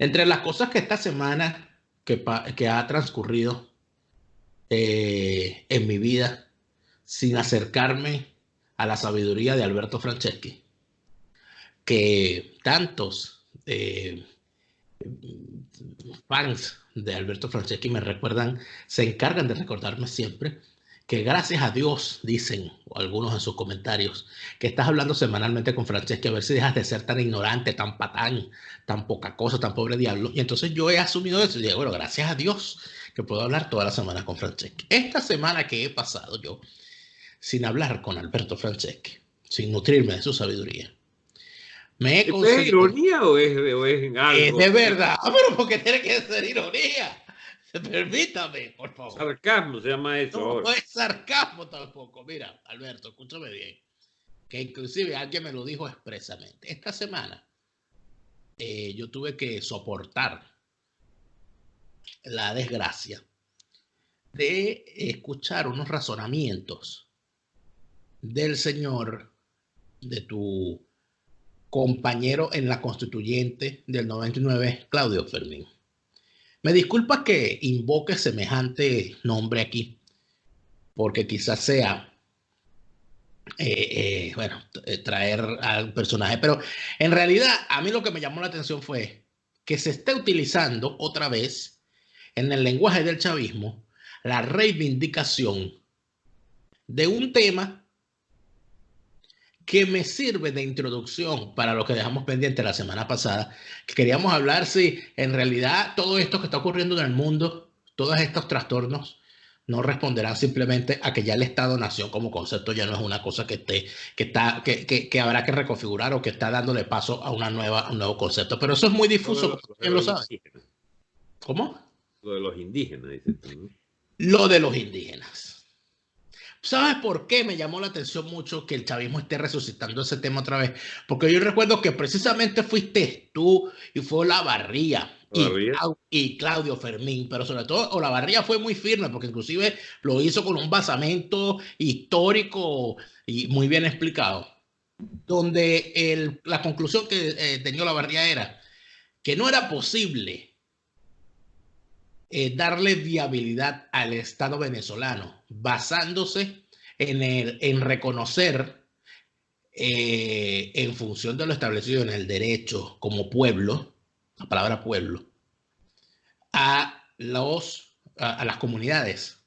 Entre las cosas que esta semana que ha transcurrido en mi vida sin acercarme a la sabiduría de Alberto Franceschi, que tantos fans de Alberto Franceschi me recuerdan, se encargan de recordarme siempre que gracias a Dios, dicen algunos en sus comentarios, que estás hablando semanalmente con Franceschi, a ver si dejas de ser tan ignorante, tan patán, tan poca cosa, tan pobre diablo. Y entonces yo he asumido eso y digo, bueno, gracias a Dios que puedo hablar toda la semana con Franceschi. Esta semana que he pasado yo sin hablar con Alberto Franceschi, sin nutrirme de su sabiduría, me he ¿Esto es conseguido... ironía o es en Es algo? de verdad, pero porque tiene que ser ironía. Permítame, por favor. Sarcasmo se llama eso No, no ahora. es sarcasmo tampoco. Mira, Alberto, escúchame bien. Que inclusive alguien me lo dijo expresamente. Esta semana yo tuve que soportar la desgracia de escuchar unos razonamientos del señor, de tu compañero en la constituyente del 99, Claudio Fermín. Me disculpa que invoque semejante nombre aquí, porque quizás sea, bueno, traer al personaje, pero en realidad a mí lo que me llamó la atención fue que se esté utilizando otra vez en el lenguaje del chavismo la reivindicación de un tema que me sirve de introducción para lo que dejamos pendiente la semana pasada, que queríamos hablar si en realidad todo esto que está ocurriendo en el mundo, todos estos trastornos, no responderán simplemente a que ya el Estado-nación como concepto ya no es una cosa que habrá que reconfigurar o que está dándole paso a un nuevo concepto. Pero eso es muy Lo de difuso, los, como de bien lo los sabe. indígenas. ¿Cómo? Lo de los indígenas, dices tú, ¿no? Lo de los indígenas. ¿Sabes por qué me llamó la atención mucho que el chavismo esté resucitando ese tema otra vez? Porque yo recuerdo que precisamente fuiste tú y fue Olavarría Todavía. y Claudio Fermín, pero sobre todo Olavarría fue muy firme porque inclusive lo hizo con un basamento histórico y muy bien explicado, donde la conclusión que tenía Olavarría era que no era posible darle viabilidad al Estado venezolano basándose en reconocer en función de lo establecido en el derecho como pueblo, la palabra pueblo, a las comunidades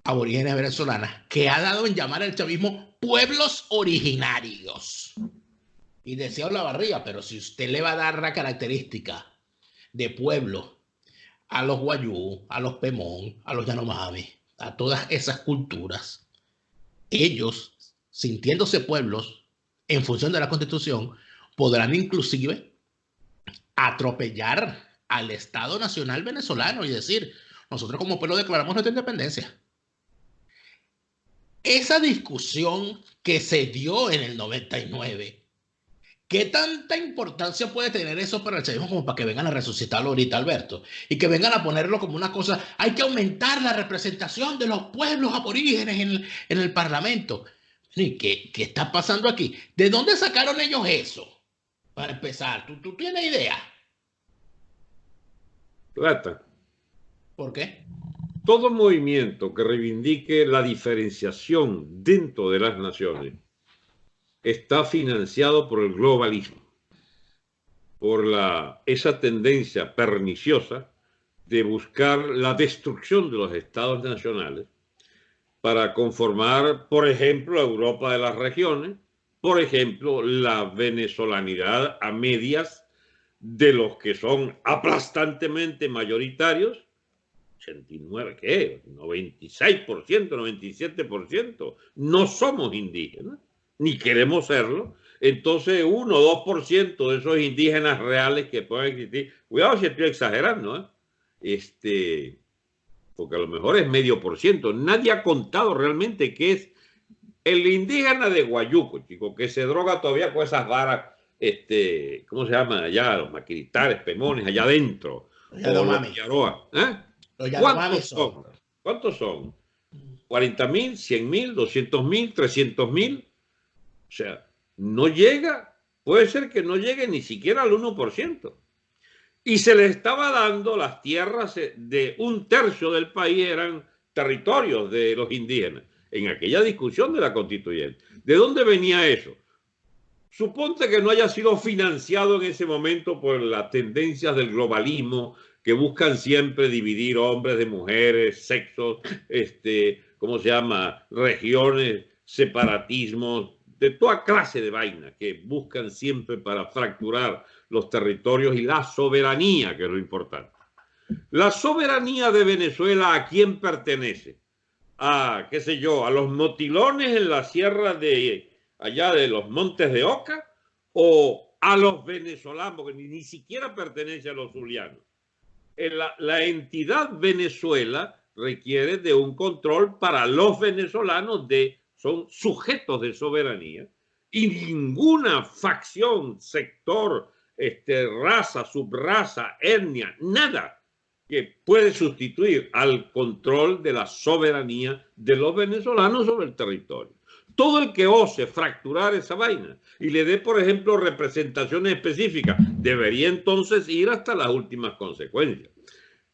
aborígenes venezolanas, que ha dado en llamar al chavismo pueblos originarios. Y decía Olavarría, pero si usted le va a dar la característica de pueblo a los guayú, a los pemón, a los yanomami, a todas esas culturas, ellos, sintiéndose pueblos en función de la Constitución, podrán inclusive atropellar al Estado Nacional venezolano y decir, nosotros como pueblo declaramos nuestra independencia. Esa discusión que se dio en el 99, ¿qué tanta importancia puede tener eso para el chavismo como para que vengan a resucitarlo ahorita, Alberto? Y que vengan a ponerlo como una cosa, hay que aumentar la representación de los pueblos aborígenes en el Parlamento. ¿Qué está pasando aquí? ¿De dónde sacaron ellos eso? Para empezar, ¿tú tienes idea? Plata. ¿Por qué? Todo movimiento que reivindique la diferenciación dentro de las naciones está financiado por el globalismo, por esa tendencia perniciosa de buscar la destrucción de los estados nacionales para conformar, por ejemplo, la Europa de las regiones, por ejemplo, la venezolanidad a medias de los que son aplastantemente mayoritarios, 89, ¿qué? 96%, 97%, no somos indígenas, ni queremos serlo. Entonces, 1 o 2% de esos indígenas reales que pueden existir, cuidado si estoy exagerando, porque a lo mejor es medio por ciento. Nadie ha contado realmente qué es el indígena de Guayuco, chico, que se droga todavía con esas varas, ¿cómo se llama allá? Los maquiritares, pemones, allá adentro, Los o los Yanomami. yaroa. ¿Eh? Los Yanomami ¿Cuántos son. son? ¿Cuántos son? 40.000, 100.000, 200.000, 300.000. O sea, no llega, puede ser que no llegue ni siquiera al 1%. y se les estaba dando las tierras de un tercio del país, eran territorios de los indígenas, en aquella discusión de la constituyente. ¿De dónde venía eso? Suponte que no haya sido financiado en ese momento por las tendencias del globalismo que buscan siempre dividir hombres de mujeres, sexos, ¿cómo se llama? Regiones, separatismos, de toda clase de vaina que buscan siempre para fracturar los territorios y la soberanía, que es lo importante. La soberanía de Venezuela, ¿a quién pertenece? A, qué sé yo, a los motilones en la sierra de allá de los Montes de Oca, o a los venezolanos, porque ni siquiera pertenece a los zulianos. La entidad Venezuela requiere de un control para los venezolanos, son sujetos de soberanía, y ninguna facción, sector, raza, subraza, etnia, nada que puede sustituir al control de la soberanía de los venezolanos sobre el territorio. Todo el que ose fracturar esa vaina y le dé, por ejemplo, representaciones específicas, debería entonces ir hasta las últimas consecuencias.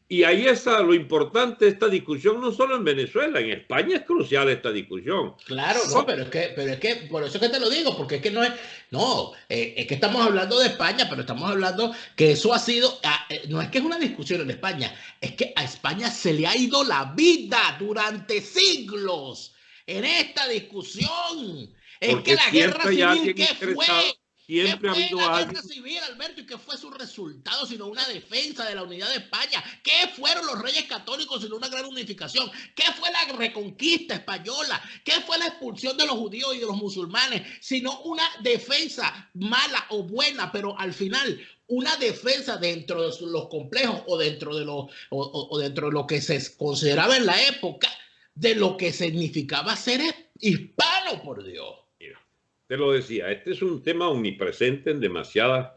Y ahí está lo importante de esta discusión, no solo en Venezuela, en España es crucial esta discusión. Claro, no, pero es que, por eso es que te lo digo, porque es que es que estamos hablando de España, pero estamos hablando que eso ha sido, no es que es una discusión en España, es que a España se le ha ido la vida durante siglos en esta discusión. Es que la guerra civil, ¿qué fue? Siempre ha habido la guerra civil, Alberto, y qué fue su resultado, sino una defensa de la unidad de España. ¿Qué fueron los reyes católicos sino una gran unificación? ¿Qué fue la reconquista española? ¿Qué fue la expulsión de los judíos y de los musulmanes? Sino una defensa mala o buena, pero al final una defensa dentro de los complejos o dentro de lo que se consideraba en la época de lo que significaba ser hispano, por Dios. Te lo decía, este es un tema omnipresente en demasiados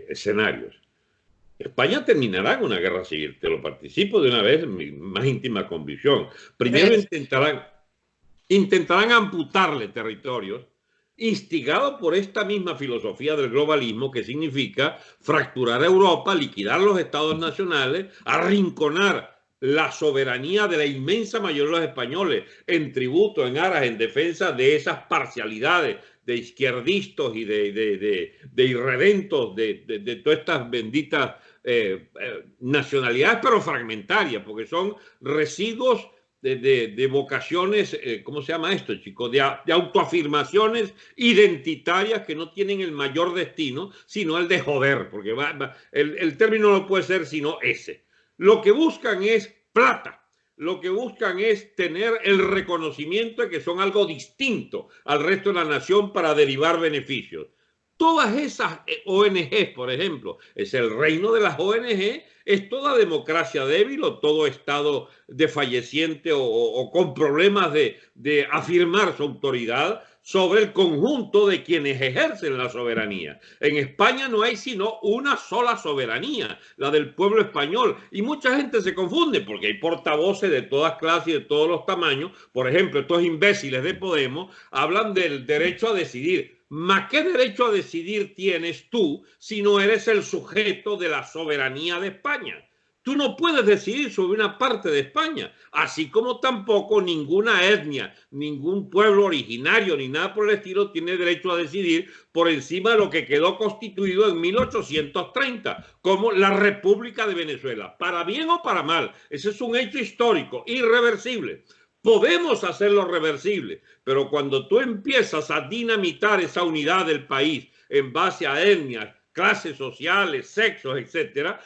escenarios. España terminará en una guerra civil, te lo participo de una vez en mi más íntima convicción. Primero intentarán amputarle territorios, instigado por esta misma filosofía del globalismo, que significa fracturar a Europa, liquidar los estados nacionales, arrinconar la soberanía de la inmensa mayoría de los españoles en tributo, en aras, en defensa de esas parcialidades de izquierdistas y de irredentos, de todas estas benditas nacionalidades, pero fragmentarias, porque son residuos de vocaciones, ¿cómo se llama esto, chicos? De autoafirmaciones identitarias que no tienen el mayor destino, sino el de joder, porque el término no puede ser sino ese. Lo que buscan es plata, lo que buscan es tener el reconocimiento de que son algo distinto al resto de la nación para derivar beneficios. Todas esas ONGs, por ejemplo, es el reino de las ONG, es toda democracia débil o todo estado desfalleciente o con problemas de afirmar su autoridad sobre el conjunto de quienes ejercen la soberanía. En España no hay sino una sola soberanía, la del pueblo español, y mucha gente se confunde porque hay portavoces de todas clases y de todos los tamaños. Por ejemplo, estos imbéciles de Podemos hablan del derecho a decidir. ¿Mas qué derecho a decidir tienes tú si no eres el sujeto de la soberanía de España? Tú no puedes decidir sobre una parte de España, así como tampoco ninguna etnia, ningún pueblo originario, ni nada por el estilo tiene derecho a decidir por encima de lo que quedó constituido en 1830, como la República de Venezuela, para bien o para mal. Ese es un hecho histórico, irreversible. Podemos hacerlo reversible, pero cuando tú empiezas a dinamitar esa unidad del país en base a etnias, clases sociales, sexos, etcétera,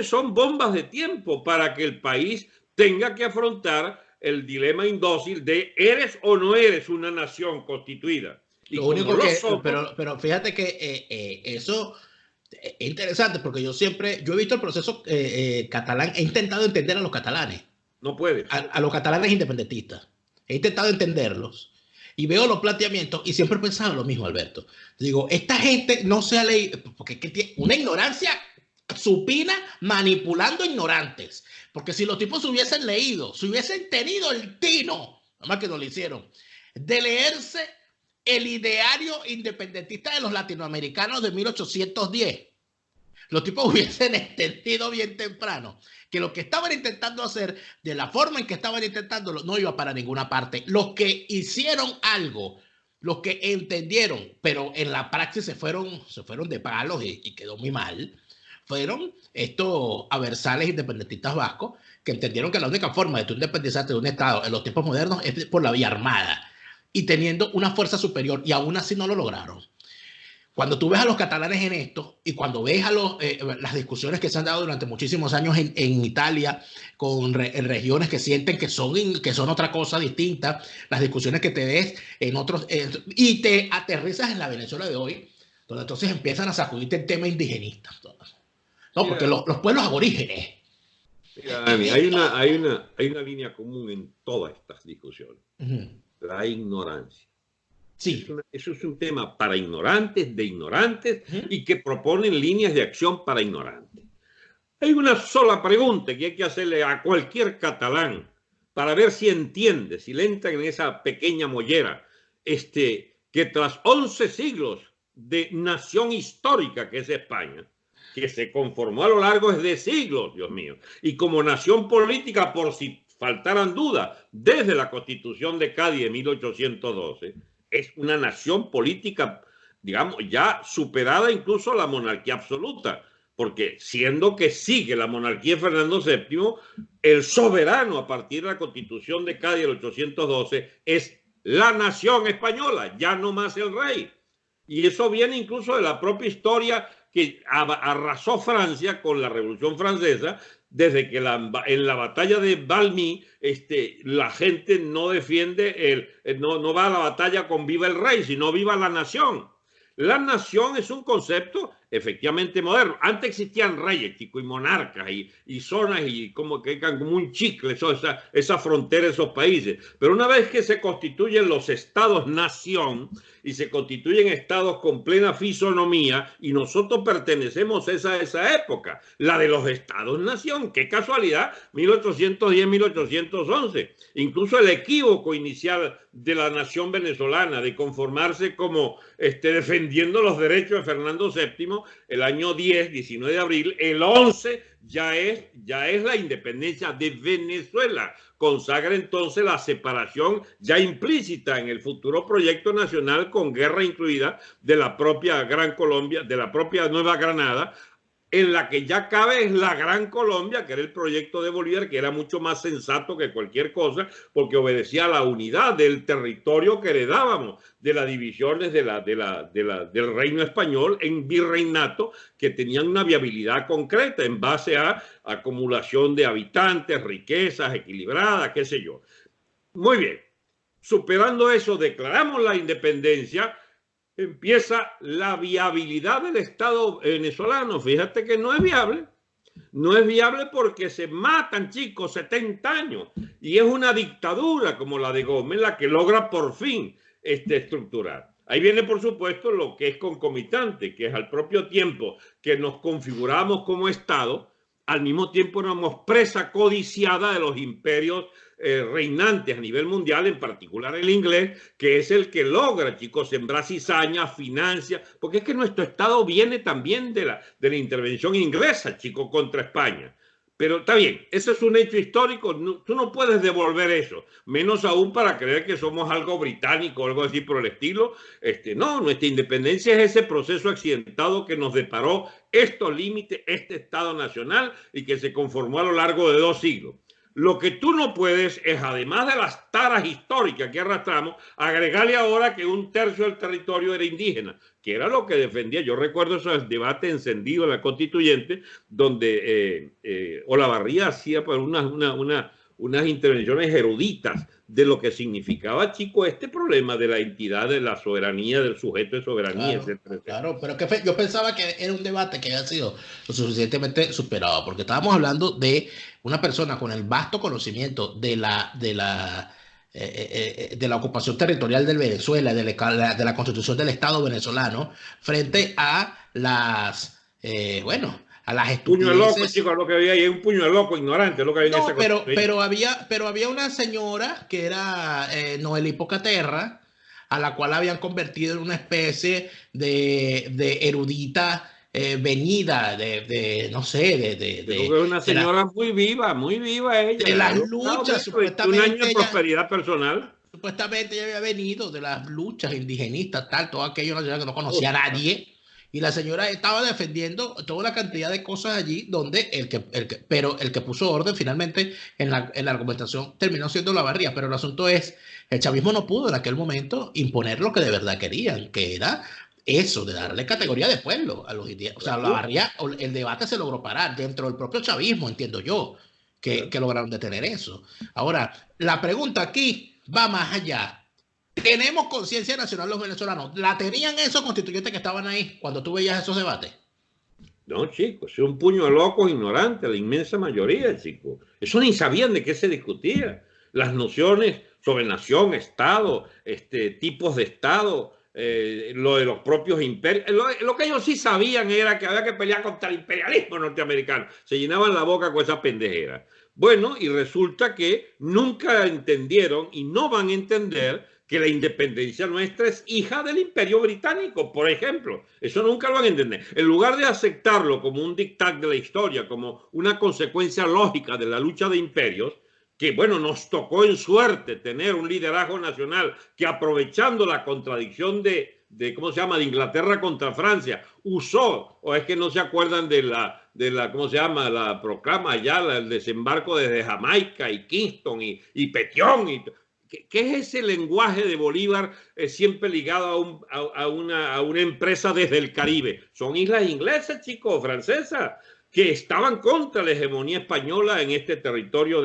son bombas de tiempo para que el país tenga que afrontar el dilema indócil de eres o no eres una nación constituida. Y lo único que, pero fíjate que eso es interesante porque yo he visto el proceso catalán, he intentado entender a los catalanes. No puedes. A los catalanes independentistas. He intentado entenderlos y veo los planteamientos y siempre he pensado lo mismo, Alberto. Digo, esta gente no se ha leído, porque es que tiene una ignorancia supina manipulando ignorantes. Porque si los tipos se hubiesen leído, si hubiesen tenido el tino, nada más que no lo hicieron, de leerse el ideario independentista de los latinoamericanos de 1810. Los tipos hubiesen entendido bien temprano que lo que estaban intentando hacer, de la forma en que estaban intentándolo, no iba para ninguna parte. Los que hicieron algo, los que entendieron, pero en la praxis se fueron de palos y quedó muy mal, fueron estos aversales independentistas vascos que entendieron que la única forma de tú independizarte de un Estado en los tiempos modernos es por la vía armada y teniendo una fuerza superior, y aún así no lo lograron. Cuando tú ves a los catalanes en esto y cuando ves a las discusiones que se han dado durante muchísimos años en Italia en regiones que sienten que son otra cosa distinta, las discusiones que te ves en otros, y te aterrizas en la Venezuela de hoy, donde entonces empiezan a sacudirte el tema indigenista. No, porque los pueblos aborígenes. Mira, Dani, hay una línea común en todas estas discusiones. La ignorancia. Sí. Eso es un tema para ignorantes, de ignorantes, y que proponen líneas de acción para ignorantes. Hay una sola pregunta que hay que hacerle a cualquier catalán para ver si entiende, si le entra en esa pequeña mollera, que tras 11 siglos de nación histórica que es España, que se conformó a lo largo de siglos, Dios mío, y como nación política, por si faltaran dudas, desde la Constitución de Cádiz de 1812, es una nación política, digamos, ya superada incluso la monarquía absoluta, porque siendo que sigue la monarquía de Fernando VII, el soberano a partir de la Constitución de Cádiz del 1812 es la nación española, ya no más el rey. Y eso viene incluso de la propia historia que arrasó Francia con la Revolución Francesa, desde que en la batalla de Valmy la gente no defiende, no va a la batalla con viva el rey, sino viva la nación. La nación es un concepto efectivamente moderno. Antes existían reyes, chicos, y monarcas y zonas y como un chicle, esa frontera, esos países. Pero una vez que se constituyen los estados-nación y se constituyen estados con plena fisonomía, y nosotros pertenecemos a esa época, la de los estados-nación. Qué casualidad, 1810, 1811. Incluso el equívoco inicial de la nación venezolana de conformarse como defendiendo los derechos de Fernando VII, el año 19 de abril, el 11 ya es la independencia de Venezuela. Consagra entonces la separación ya implícita en el futuro proyecto nacional, con guerra incluida, de la propia Gran Colombia, de la propia Nueva Granada, en la que ya cabe es la Gran Colombia, que era el proyecto de Bolívar, que era mucho más sensato que cualquier cosa, porque obedecía a la unidad del territorio que heredábamos de las divisiones del reino español en virreinato, que tenían una viabilidad concreta en base a acumulación de habitantes, riquezas equilibradas, qué sé yo. Muy bien, superando eso, declaramos la independencia. Empieza la viabilidad del Estado venezolano. Fíjate que no es viable. No es viable porque se matan, chicos, 70 años. Y es una dictadura como la de Gómez la que logra por fin estructurar. Ahí viene, por supuesto, lo que es concomitante, que es al propio tiempo que nos configuramos como Estado, al mismo tiempo éramos presa codiciada de los imperios reinantes a nivel mundial, en particular el inglés, que es el que logra, chicos, sembrar cizaña, financia, porque es que nuestro Estado viene también de la intervención inglesa, chicos, contra España. Pero está bien, eso es un hecho histórico, tú no puedes devolver eso, menos aún para creer que somos algo británico o algo así por el estilo. No, nuestra independencia es ese proceso accidentado que nos deparó estos límites, este Estado nacional, y que se conformó a lo largo de 2 siglos. Lo que tú no puedes es, además de las taras históricas que arrastramos, agregarle ahora que 1/3 del territorio era indígena, que era lo que defendía. Yo recuerdo esos debates encendidos en la Constituyente, donde Olavarría hacía pues, unas intervenciones eruditas de lo que significaba, chico, este problema de la entidad, de la soberanía, del sujeto de soberanía, claro, etcétera. Claro, pero que yo pensaba que era un debate que había sido lo suficientemente superado, porque estábamos hablando de una persona con el vasto conocimiento de la ocupación territorial del Venezuela, de la constitución del Estado venezolano, frente a a las estupideces. Puño de loco, chicos, lo que había ahí es un puño de loco ignorante, lo que había en esa pero había una señora que era Noel Hipocaterra, a la cual habían convertido en una especie de erudita venida no sé, Creo que es una señora muy viva de ella. las luchas, 21 años de supuestamente ella. prosperidad personal. Supuestamente ella había venido de las luchas indigenistas, tal, todo aquello, una señora que no conocía a Ostras. nadie. Y la señora estaba defendiendo toda una cantidad de cosas allí, donde pero el que puso orden finalmente en la argumentación terminó siendo la Barría. Pero el asunto es, el chavismo no pudo en aquel momento imponer lo que de verdad querían, que era eso, de darle categoría de pueblo a los indígenas. O sea, la Barría, el debate se logró parar dentro del propio chavismo, entiendo yo, que lograron detener eso. Ahora, la pregunta aquí va más allá. ¿Tenemos conciencia nacional los venezolanos? ¿La tenían esos constituyentes que estaban ahí cuando tú veías esos debates? No, chicos, es un puño de locos ignorantes, la inmensa mayoría, chicos. Eso ni sabían de qué se discutía. Las nociones sobre nación, Estado, tipos de Estado, lo de los propios imperios. Lo que ellos sí sabían era que había que pelear contra el imperialismo norteamericano. Se llenaban la boca con esa pendejera. Bueno, y resulta que nunca entendieron y no van a entender que la independencia nuestra es hija del Imperio Británico, por ejemplo. Eso nunca lo van a entender. En lugar de aceptarlo como un dictat de la historia, como una consecuencia lógica de la lucha de imperios, que bueno, nos tocó en suerte tener un liderazgo nacional que, aprovechando la contradicción ¿cómo se llama?, de Inglaterra contra Francia, usó, o es que no se acuerdan de la ¿cómo se llama?, la proclama ya, el desembarco desde Jamaica y Kingston y Petión y ¿qué es ese lenguaje de Bolívar siempre ligado a una empresa desde el Caribe? Son islas inglesas, chicos, francesas, que estaban contra la hegemonía española en este territorio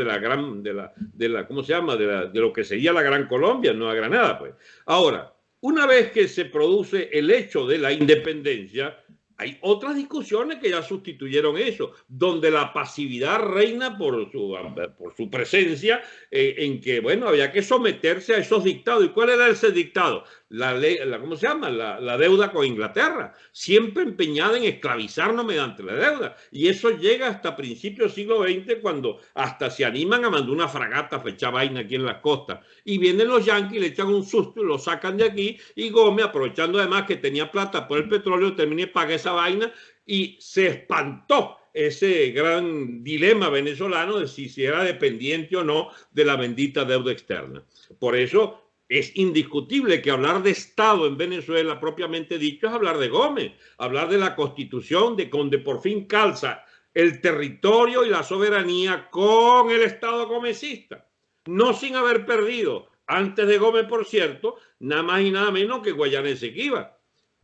¿cómo se llama?, de lo que sería la Gran Colombia, Nueva Granada, pues. Ahora, una vez que se produce el hecho de la independencia, hay otras discusiones que ya sustituyeron eso, donde la pasividad reina por su presencia, en que, bueno, había que someterse a esos dictados. ¿Y cuál era ese dictado? ¿Cómo se llama? La deuda con Inglaterra, siempre empeñada en esclavizarnos mediante la deuda. Y eso llega hasta principios del siglo XX, cuando hasta se animan a mandar una fragata fecha vaina aquí en las costas. Y vienen los yanquis, le echan un susto y lo sacan de aquí. Y Gómez, aprovechando además que tenía plata por el petróleo, termina y paga esa vaina y se espantó ese gran dilema venezolano de si era dependiente o no de la bendita deuda externa. Por eso es indiscutible que hablar de Estado en Venezuela, propiamente dicho, es hablar de Gómez, hablar de la Constitución, donde por fin calza el territorio y la soberanía con el Estado gomecista, no sin haber perdido, antes de Gómez, por cierto, nada más y nada menos que Guayana Esequiba,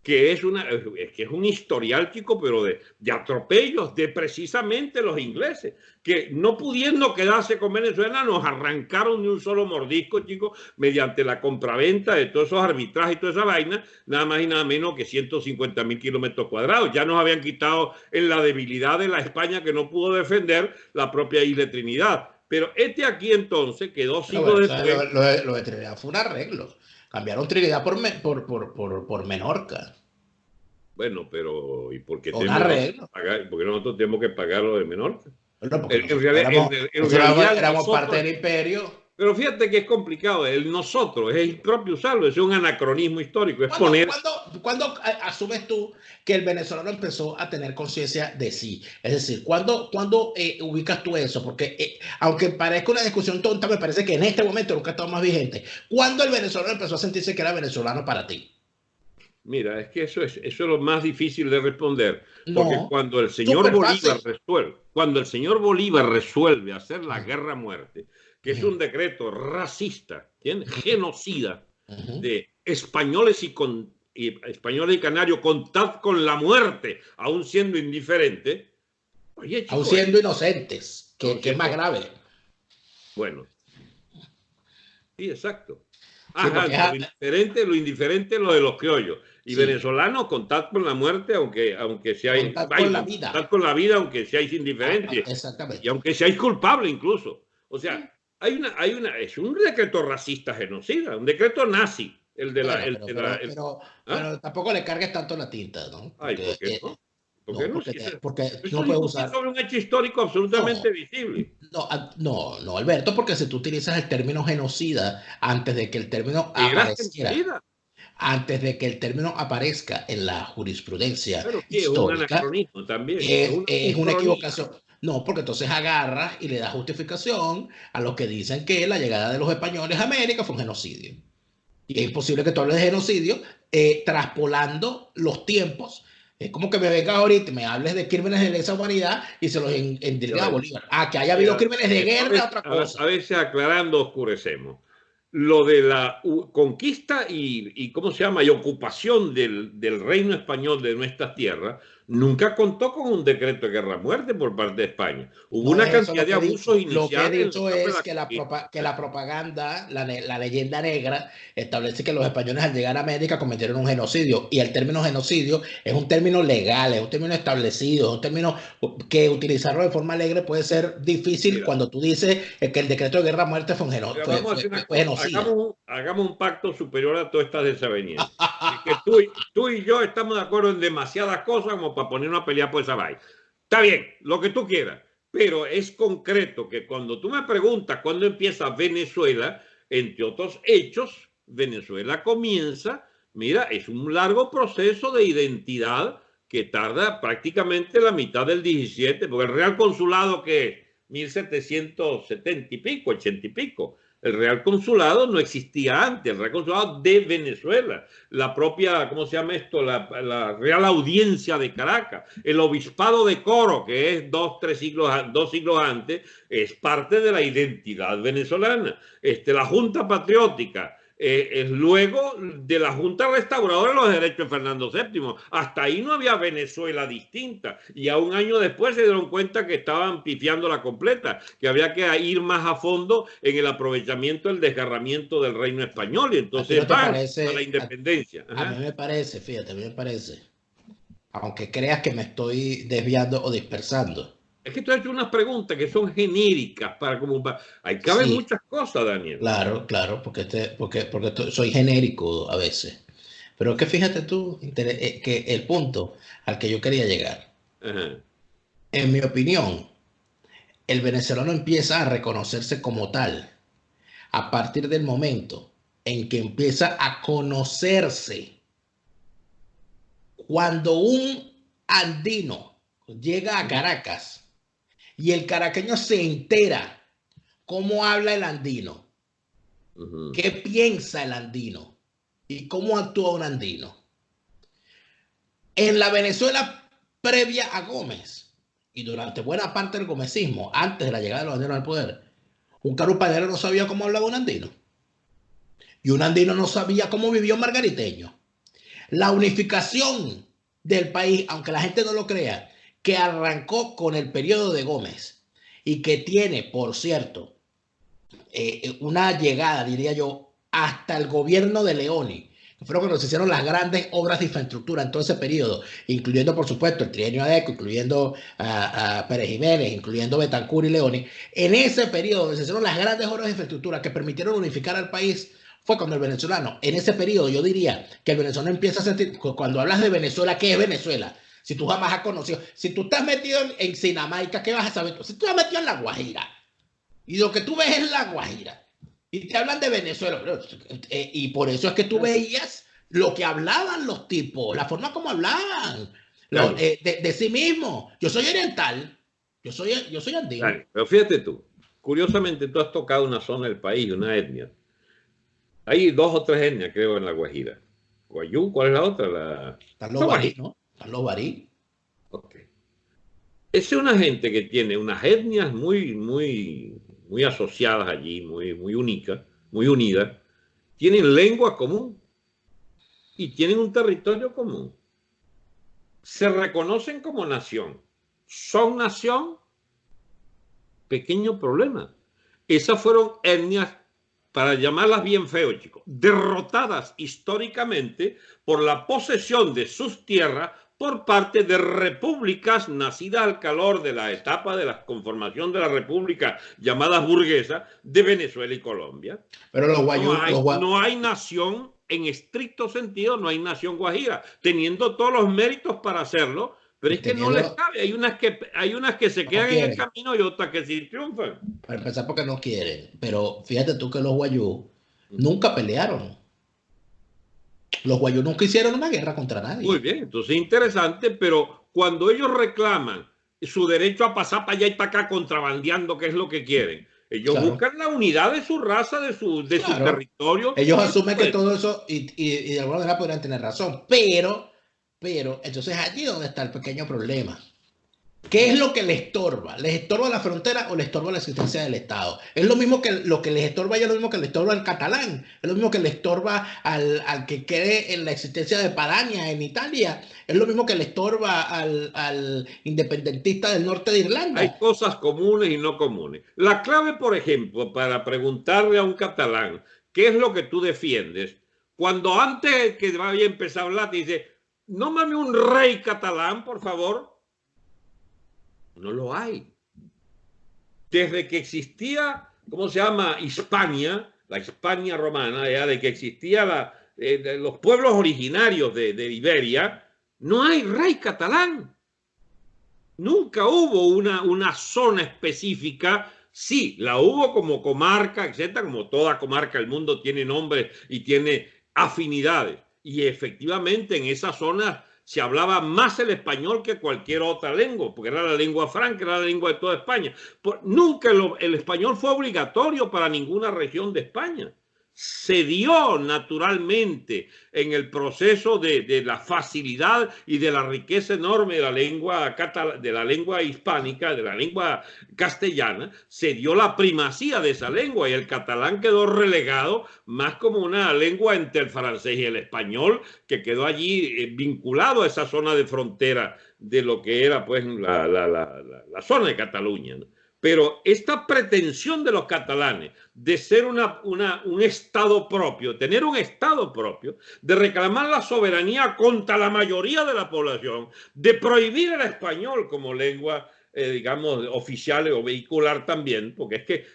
que es un historial, chico, pero de atropellos de precisamente los ingleses, que no pudiendo quedarse con Venezuela, nos arrancaron de un solo mordisco, chicos, mediante la compraventa de todos esos arbitrajes y toda esa vaina, nada más y nada menos que 150.000 kilómetros cuadrados. Ya nos habían quitado en la debilidad de la España, que no pudo defender la propia isla de Trinidad. Pero aquí entonces quedó siglos después. Lo de Trinidad fue un arreglo. Cambiaron Trinidad por Menorca. Bueno, pero ¿y por qué nosotros tenemos que pagar lo de Menorca? Bueno, porque en realidad éramos parte del imperio. Pero fíjate que es complicado. Nosotros es impropio usarlo. Es un anacronismo histórico. ¿Cuándo asumes tú que el venezolano empezó a tener conciencia de sí? Es decir, ¿cuándo ubicas tú eso? Porque aunque parezca una discusión tonta, me parece que en este momento nunca ha estado más vigente. ¿Cuándo el venezolano empezó a sentirse que era venezolano para ti? Mira, es que eso es lo más difícil de responder. Porque cuando el señor Bolívar resuelve hacer la guerra a muerte, que es un decreto racista, genocida, de españoles y canarios, contad con la muerte, aún siendo indiferente. Oye, chico, aún siendo inocentes, que es más grave. Bueno, sí, exacto. Ajá, lo indiferente lo de los criollos. Y venezolanos, contad con la muerte, aunque seáis. Contad con la vida, aunque seáis indiferentes. Exactamente. Y aunque seáis culpables incluso. O sea, es un decreto racista genocida, un decreto nazi. Pero tampoco le cargues tanto la tinta, ¿no? Ay, ¿por qué no? ¿Por qué No, no? porque tú Eso no es puedes discutir usar. sobre un hecho histórico absolutamente No, visible. no, Alberto, porque si tú utilizas el término genocida antes de que el término Era apareciera, genocida. antes de que el término aparezca en la jurisprudencia Pero sí, es un histórica, anacronismo también. Es una es una ucronía. equivocación. No, porque entonces agarras y le das justificación a los que dicen que la llegada de los españoles a América fue un genocidio. Y es imposible que tú hables de genocidio traspolando los tiempos. Es como que me vengas ahorita y me hables de crímenes de lesa humanidad y se los endilgas a Bolívar. Ah, que haya habido Mira, crímenes de guerra, otra cosa. a veces aclarando oscurecemos. Lo de la conquista ¿cómo se llama? Y ocupación del reino español de nuestras tierras nunca contó con un decreto de guerra-muerte por parte de España. Hubo No una es eso cantidad lo de que he abusos dicho. Lo que he iniciales en la dicho etapa de es la que conquista. que la propaganda, la leyenda negra, establece que los españoles al llegar a América cometieron un genocidio. Y el término genocidio es un término legal, es un término establecido, es un término que utilizarlo de forma alegre puede ser difícil Mira, cuando tú dices que el decreto de guerra-muerte fue, mira, vamos a hacer una fue cosa. genocida. Hagamos un pacto superior a todas estas desavenencias. Es que tú y yo estamos de acuerdo en demasiadas cosas como para poner una pelea por esa vaina. Está bien, lo que tú quieras, pero es concreto que cuando tú me preguntas cuándo empieza Venezuela, entre otros hechos, Venezuela comienza, mira, es un largo proceso de identidad que tarda prácticamente la mitad del 17, porque el Real Consulado que es 1770 y pico, 80 y pico. El Real Consulado no existía antes, el Real Consulado de Venezuela, la propia, ¿cómo se llama esto? La Real Audiencia de Caracas, el Obispado de Coro, que es dos siglos antes, es parte de la identidad venezolana. La Junta Patriótica, es luego de la Junta Restauradora de los Derechos de Fernando VII. Hasta ahí no había Venezuela distinta. Y a un año después se dieron cuenta que estaban pifiando la completa, que había que ir más a fondo en el aprovechamiento, el desgarramiento del reino español. Y ¿A ti no entonces te van a la parece? independencia. A mí Ajá. me parece, fíjate, a mí me parece, aunque creas que me estoy desviando o dispersando. Es que tú has hecho unas preguntas que son genéricas para como ahí caben Sí, muchas cosas, Daniel. claro, porque soy genérico a veces. Pero es que fíjate tú que el punto al que yo quería llegar, Ajá. en mi opinión, el venezolano empieza a reconocerse como tal a partir del momento en que empieza a conocerse. Cuando un andino llega a Caracas y el caraqueño se entera cómo habla el andino, Uh-huh. qué piensa el andino y cómo actúa un andino. En la Venezuela previa a Gómez y durante buena parte del gomecismo, antes de la llegada de los andinos al poder, un carupanero no sabía cómo hablaba un andino y un andino no sabía cómo vivió un margariteño. La unificación del país, aunque la gente no lo crea, que arrancó con el periodo de Gómez y que tiene, por cierto, una llegada, diría yo, hasta el gobierno de Leoni, que fueron cuando se hicieron las grandes obras de infraestructura en todo ese periodo, incluyendo, por supuesto, el trienio ADECO, incluyendo a Pérez Jiménez, incluyendo Betancur y Leoni. En ese periodo se hicieron las grandes obras de infraestructura que permitieron unificar al país. Fue cuando el venezolano, en ese periodo, yo diría que el venezolano empieza a sentir, cuando hablas de Venezuela, ¿qué es Venezuela? Si tú jamás has conocido, si tú estás metido en Sinamaica, ¿qué vas a saber? Si tú estás metido en La Guajira, y lo que tú ves es La Guajira. Y te hablan de Venezuela. Y por eso es que tú veías lo que hablaban los tipos, la forma como hablaban Claro, de sí mismos. Yo soy oriental, yo soy andino. claro. Pero fíjate tú, curiosamente tú has tocado una zona del país, una etnia. Hay dos o tres etnias, creo, en la Guajira. Guayú, ¿cuál es la otra? Están los La barí, Guajira. ¿no? Están los barí. Ok. Es una gente que tiene unas etnias muy asociadas allí, muy únicas, muy unidas. Tienen lengua común y tienen un territorio común. Se reconocen como nación. Son nación, pequeño problema. Esas fueron etnias, para llamarlas bien feo, chicos, derrotadas históricamente por la posesión de sus tierras por parte de repúblicas nacidas al calor de la etapa de la conformación de la república llamadas burguesas de Venezuela y Colombia. Pero No hay nación en estricto sentido, no hay nación guajira, teniendo todos los méritos para hacerlo, Pero es que no les cabe. Hay unas que se quedan en el camino y otras que sí triunfan. Para empezar, porque no quieren. Pero fíjate tú que los guayú nunca pelearon. Los guayú nunca hicieron una guerra contra nadie. Muy bien, entonces interesante, pero cuando ellos reclaman su derecho a pasar para allá y para acá contrabandeando, que es lo que quieren, ellos buscan la unidad de su raza, de su territorio. Ellos asumen que todo eso, y de alguna manera podrían tener razón, pero entonces allí donde está el pequeño problema. ¿Qué es lo que les estorba? ¿Les estorba la frontera o les estorba la existencia del Estado? Es lo mismo que lo que les estorba, es lo mismo que le estorba al catalán, es lo mismo que le estorba al que cree en la existencia de Padania en Italia, es lo mismo que le estorba al independentista del norte de Irlanda. Hay cosas comunes y no comunes. La clave, por ejemplo, para preguntarle a un catalán qué es lo que tú defiendes, cuando antes que vaya a empezar a hablar te dice, nómame un rey catalán, por favor. No lo hay. Desde que existía, ¿cómo se llama? Hispania, la Hispania romana, ya de que existía los pueblos originarios de Iberia, no hay rey catalán. Nunca hubo una zona específica. Sí, la hubo como comarca, etcétera, como toda comarca del mundo tiene nombres y tiene afinidades. Y efectivamente en esas zonas se hablaba más el español que cualquier otra lengua, porque era la lengua franca, era la lengua de toda España. Nunca el español fue obligatorio para ninguna región de España. Se dio naturalmente en el proceso de la facilidad y de la riqueza enorme de la lengua hispánica, de la lengua castellana, se dio la primacía de esa lengua y el catalán quedó relegado más como una lengua entre el francés y el español, que quedó allí vinculado a esa zona de frontera de lo que era pues la zona de Cataluña, ¿no? Pero esta pretensión de los catalanes de ser un Estado propio, tener un Estado propio, de reclamar la soberanía contra la mayoría de la población, de prohibir el español como lengua, digamos, oficial o vehicular también, porque es que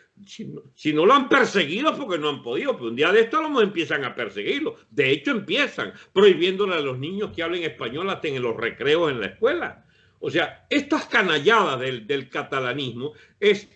si no lo han perseguido porque no han podido, pero un día de esto lo empiezan a perseguirlo. De hecho, empiezan prohibiéndole a los niños que hablen español hasta en los recreos en la escuela. O sea, estas canalladas del catalanismo es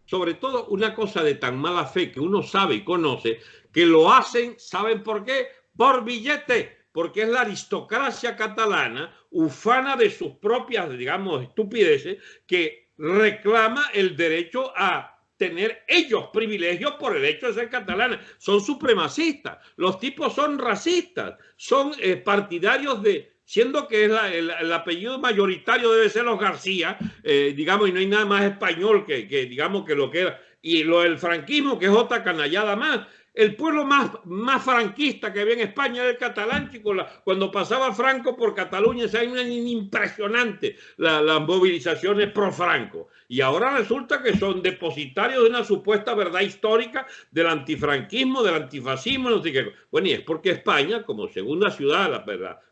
sobre todo una cosa de tan mala fe que uno sabe y conoce, que lo hacen, ¿saben por qué? Por billete, porque es la aristocracia catalana, ufana de sus propias, digamos, estupideces, que reclama el derecho a tener ellos privilegios por el hecho de ser catalanas. Son supremacistas, los tipos son racistas, son partidarios siendo que es el apellido mayoritario debe ser los García, digamos, y no hay nada más español que digamos, que lo que era. Y lo del franquismo, que es otra canallada más. El pueblo más franquista que había en España era el catalán, chicos. Cuando pasaba Franco por Cataluña, es impresionante las movilizaciones pro Franco. Y ahora resulta que son depositarios de una supuesta verdad histórica del antifranquismo, del antifascismo, no sé qué. Bueno, y es porque España, como segunda ciudad,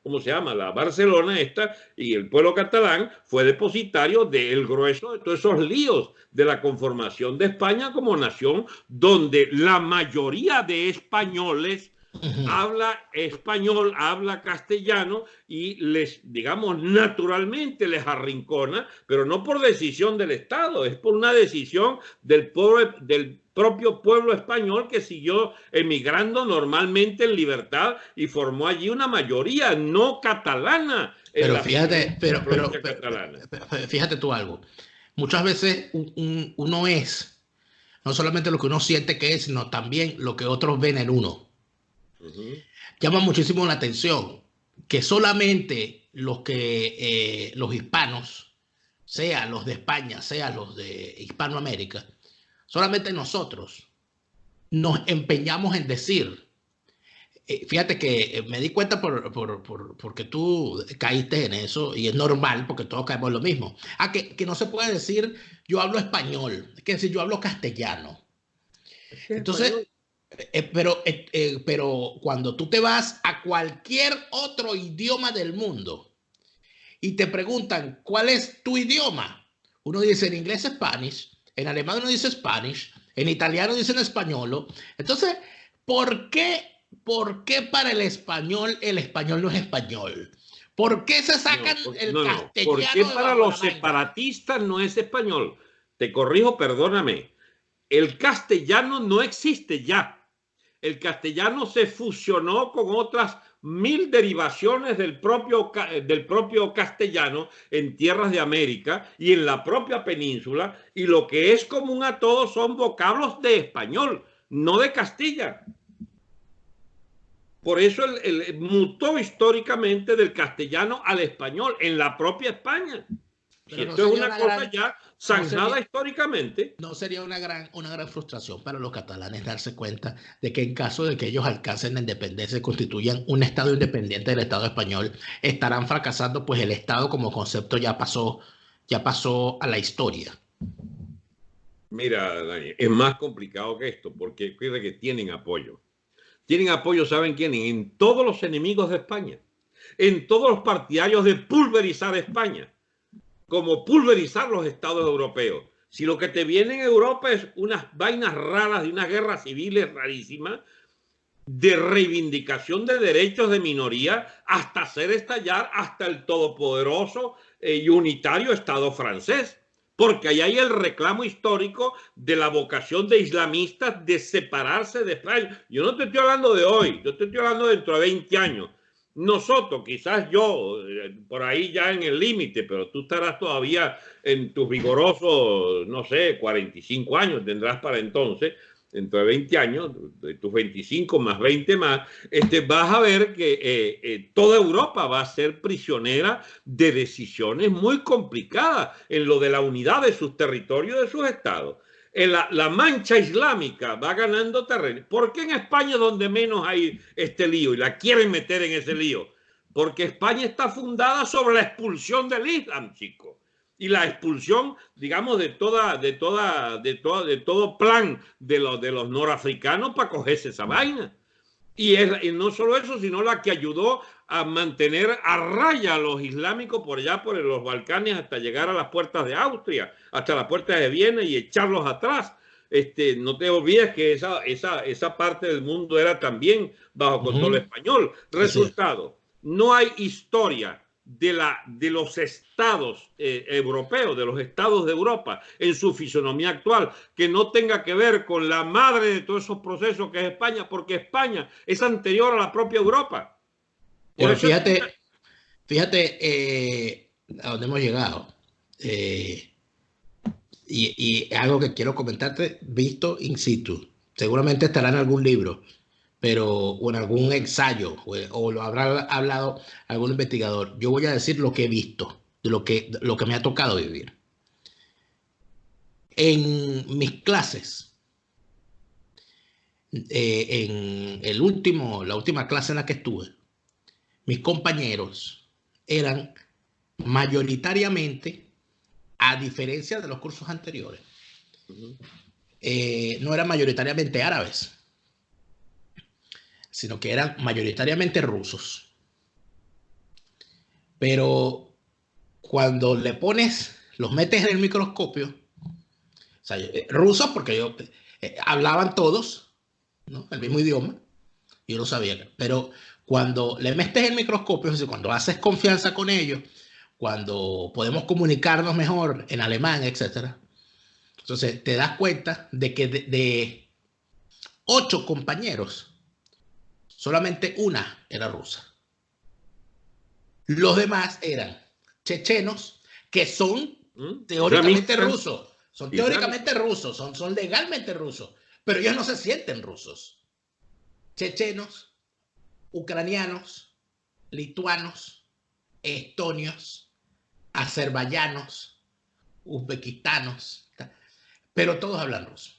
¿cómo se llama? La Barcelona esta, y el pueblo catalán fue depositario del grueso de todos esos líos de la conformación de España como nación, donde la mayoría de españoles habla español, habla castellano y les, digamos, naturalmente les arrincona, pero no por decisión del Estado, es por una decisión del propio pueblo español que siguió emigrando normalmente en libertad y formó allí una mayoría no catalana. Pero fíjate, fíjate tú algo. Muchas veces uno es no solamente lo que uno siente que es, sino también lo que otros ven en uno. Llama muchísimo la atención que solamente los hispanos, sea los de España, sea los de Hispanoamérica, solamente nosotros nos empeñamos en decir, fíjate que me di cuenta porque tú caíste en eso y es normal porque todos caemos en lo mismo. Que no se puede decir yo hablo español, es que decir yo hablo castellano. Entonces, pero cuando tú te vas a cualquier otro idioma del mundo y te preguntan ¿cuál es tu idioma? Uno dice en inglés Spanish, en alemán uno dice Spanish, en italiano dicen español. Entonces, ¿por qué para el español no es español? ¿Por qué se sacan el castellano? ¿Por qué para los separatistas no es español? Te corrijo, perdóname. El castellano no existe ya. El castellano se fusionó con otras 1000 derivaciones del propio castellano en tierras de América y en la propia península, y lo que es común a todos son vocablos de español, no de Castilla. Por eso mutó históricamente del castellano al español en la propia España. Si esto es una cosa ya zanjada históricamente. No sería una gran frustración para los catalanes darse cuenta de que en caso de que ellos alcancen la independencia y constituyan un Estado independiente del Estado español, estarán fracasando, pues el Estado como concepto ya pasó a la historia. Mira, Daniel, es más complicado que esto, porque fíjate que tienen apoyo. Tienen apoyo, ¿saben quiénes? En todos los enemigos de España, en todos los partidarios de pulverizar España, como pulverizar los estados europeos. Si lo que te viene en Europa es unas vainas raras de unas guerras civiles rarísimas, de reivindicación de derechos de minoría, hasta hacer estallar hasta el todopoderoso y unitario Estado francés. Porque ahí hay el reclamo histórico de la vocación de islamistas de separarse de España. Yo no te estoy hablando de hoy, yo te estoy hablando dentro de 20 años. Nosotros, quizás yo, por ahí ya en el límite, pero tú estarás todavía en tus vigorosos, no sé, 45 años tendrás para entonces, dentro de 20 años, de tus 25 más 20 más, vas a ver que toda Europa va a ser prisionera de decisiones muy complicadas en lo de la unidad de sus territorios, de sus estados. La mancha islámica va ganando terreno. ¿Por qué en España es donde menos hay este lío y la quieren meter en ese lío? Porque España está fundada sobre la expulsión del Islam, chicos. Y la expulsión, digamos, de todo plan de los norafricanos para cogerse esa vaina. Y no solo eso, sino la que ayudó a mantener a raya a los islámicos por allá, por los Balcanes, hasta llegar a las puertas de Austria, hasta las puertas de Viena y echarlos atrás. No te olvides que esa parte del mundo era también bajo control español. Resultado, no hay historia de los estados europeos, de los estados de Europa en su fisonomía actual, que no tenga que ver con la madre de todos esos procesos que es España, porque España es anterior a la propia Europa. Pero fíjate a dónde hemos llegado. Y algo que quiero comentarte, visto in situ. Seguramente estará en algún libro, o en algún ensayo, o lo habrá hablado algún investigador. Yo voy a decir lo que he visto, de lo que me ha tocado vivir. En mis clases, en la última clase en la que estuve, mis compañeros eran mayoritariamente, a diferencia de los cursos anteriores, no eran mayoritariamente árabes, sino que eran mayoritariamente rusos. Pero cuando los metes en el microscopio, o sea, rusos, porque hablaban todos, ¿no?, el mismo idioma, yo lo sabía, pero cuando le metes el microscopio, es decir, cuando haces confianza con ellos, cuando podemos comunicarnos mejor en alemán, etc. Entonces te das cuenta de que de 8 compañeros, solamente una era rusa. Los demás eran chechenos, que son teóricamente rusos. Son teóricamente rusos, son legalmente rusos, pero ellos no se sienten rusos. Chechenos, ucranianos, lituanos, estonios, azerbaiyanos, uzbekistanos, pero todos hablan ruso.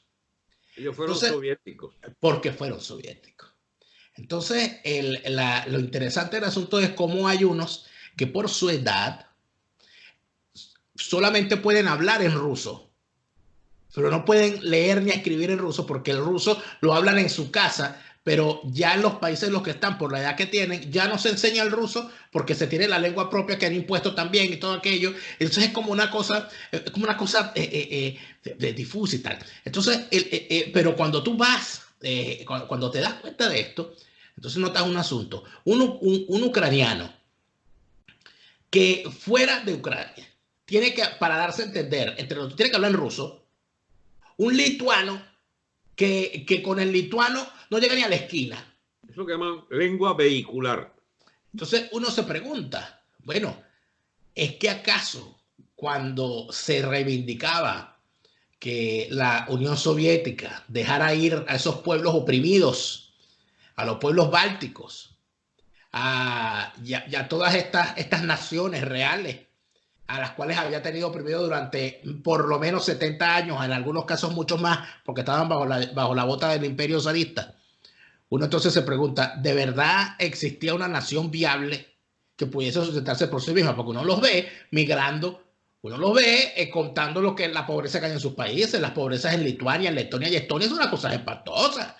Ellos fueron soviéticos. Porque fueron soviéticos. Entonces, lo interesante del asunto es cómo hay unos que por su edad solamente pueden hablar en ruso, pero no pueden leer ni escribir en ruso, porque el ruso lo hablan en su casa, pero ya en los países en los que están, por la edad que tienen, ya no se enseña el ruso porque se tiene la lengua propia que han impuesto también y todo aquello. Entonces es como una cosa difusa y tal. Entonces, pero cuando tú vas, cuando te das cuenta de esto, entonces notas un asunto. Un ucraniano que fuera de Ucrania, tiene que, para darse a entender, tiene que hablar en ruso, un lituano que con el lituano no llega ni a la esquina. Es lo que llaman lengua vehicular. Entonces uno se pregunta, bueno, ¿es que acaso cuando se reivindicaba que la Unión Soviética dejara ir a esos pueblos oprimidos, a los pueblos bálticos, y a todas estas naciones reales a las cuales había tenido oprimido durante por lo menos 70 años, en algunos casos muchos más, porque estaban bajo la bota del imperio zarista? Uno entonces se pregunta, ¿de verdad existía una nación viable que pudiese sustentarse por sí misma? Porque uno los ve migrando, uno los ve contando lo que la pobreza que hay en sus países, las pobrezas en Lituania, en Letonia y Estonia, es una cosa espantosa.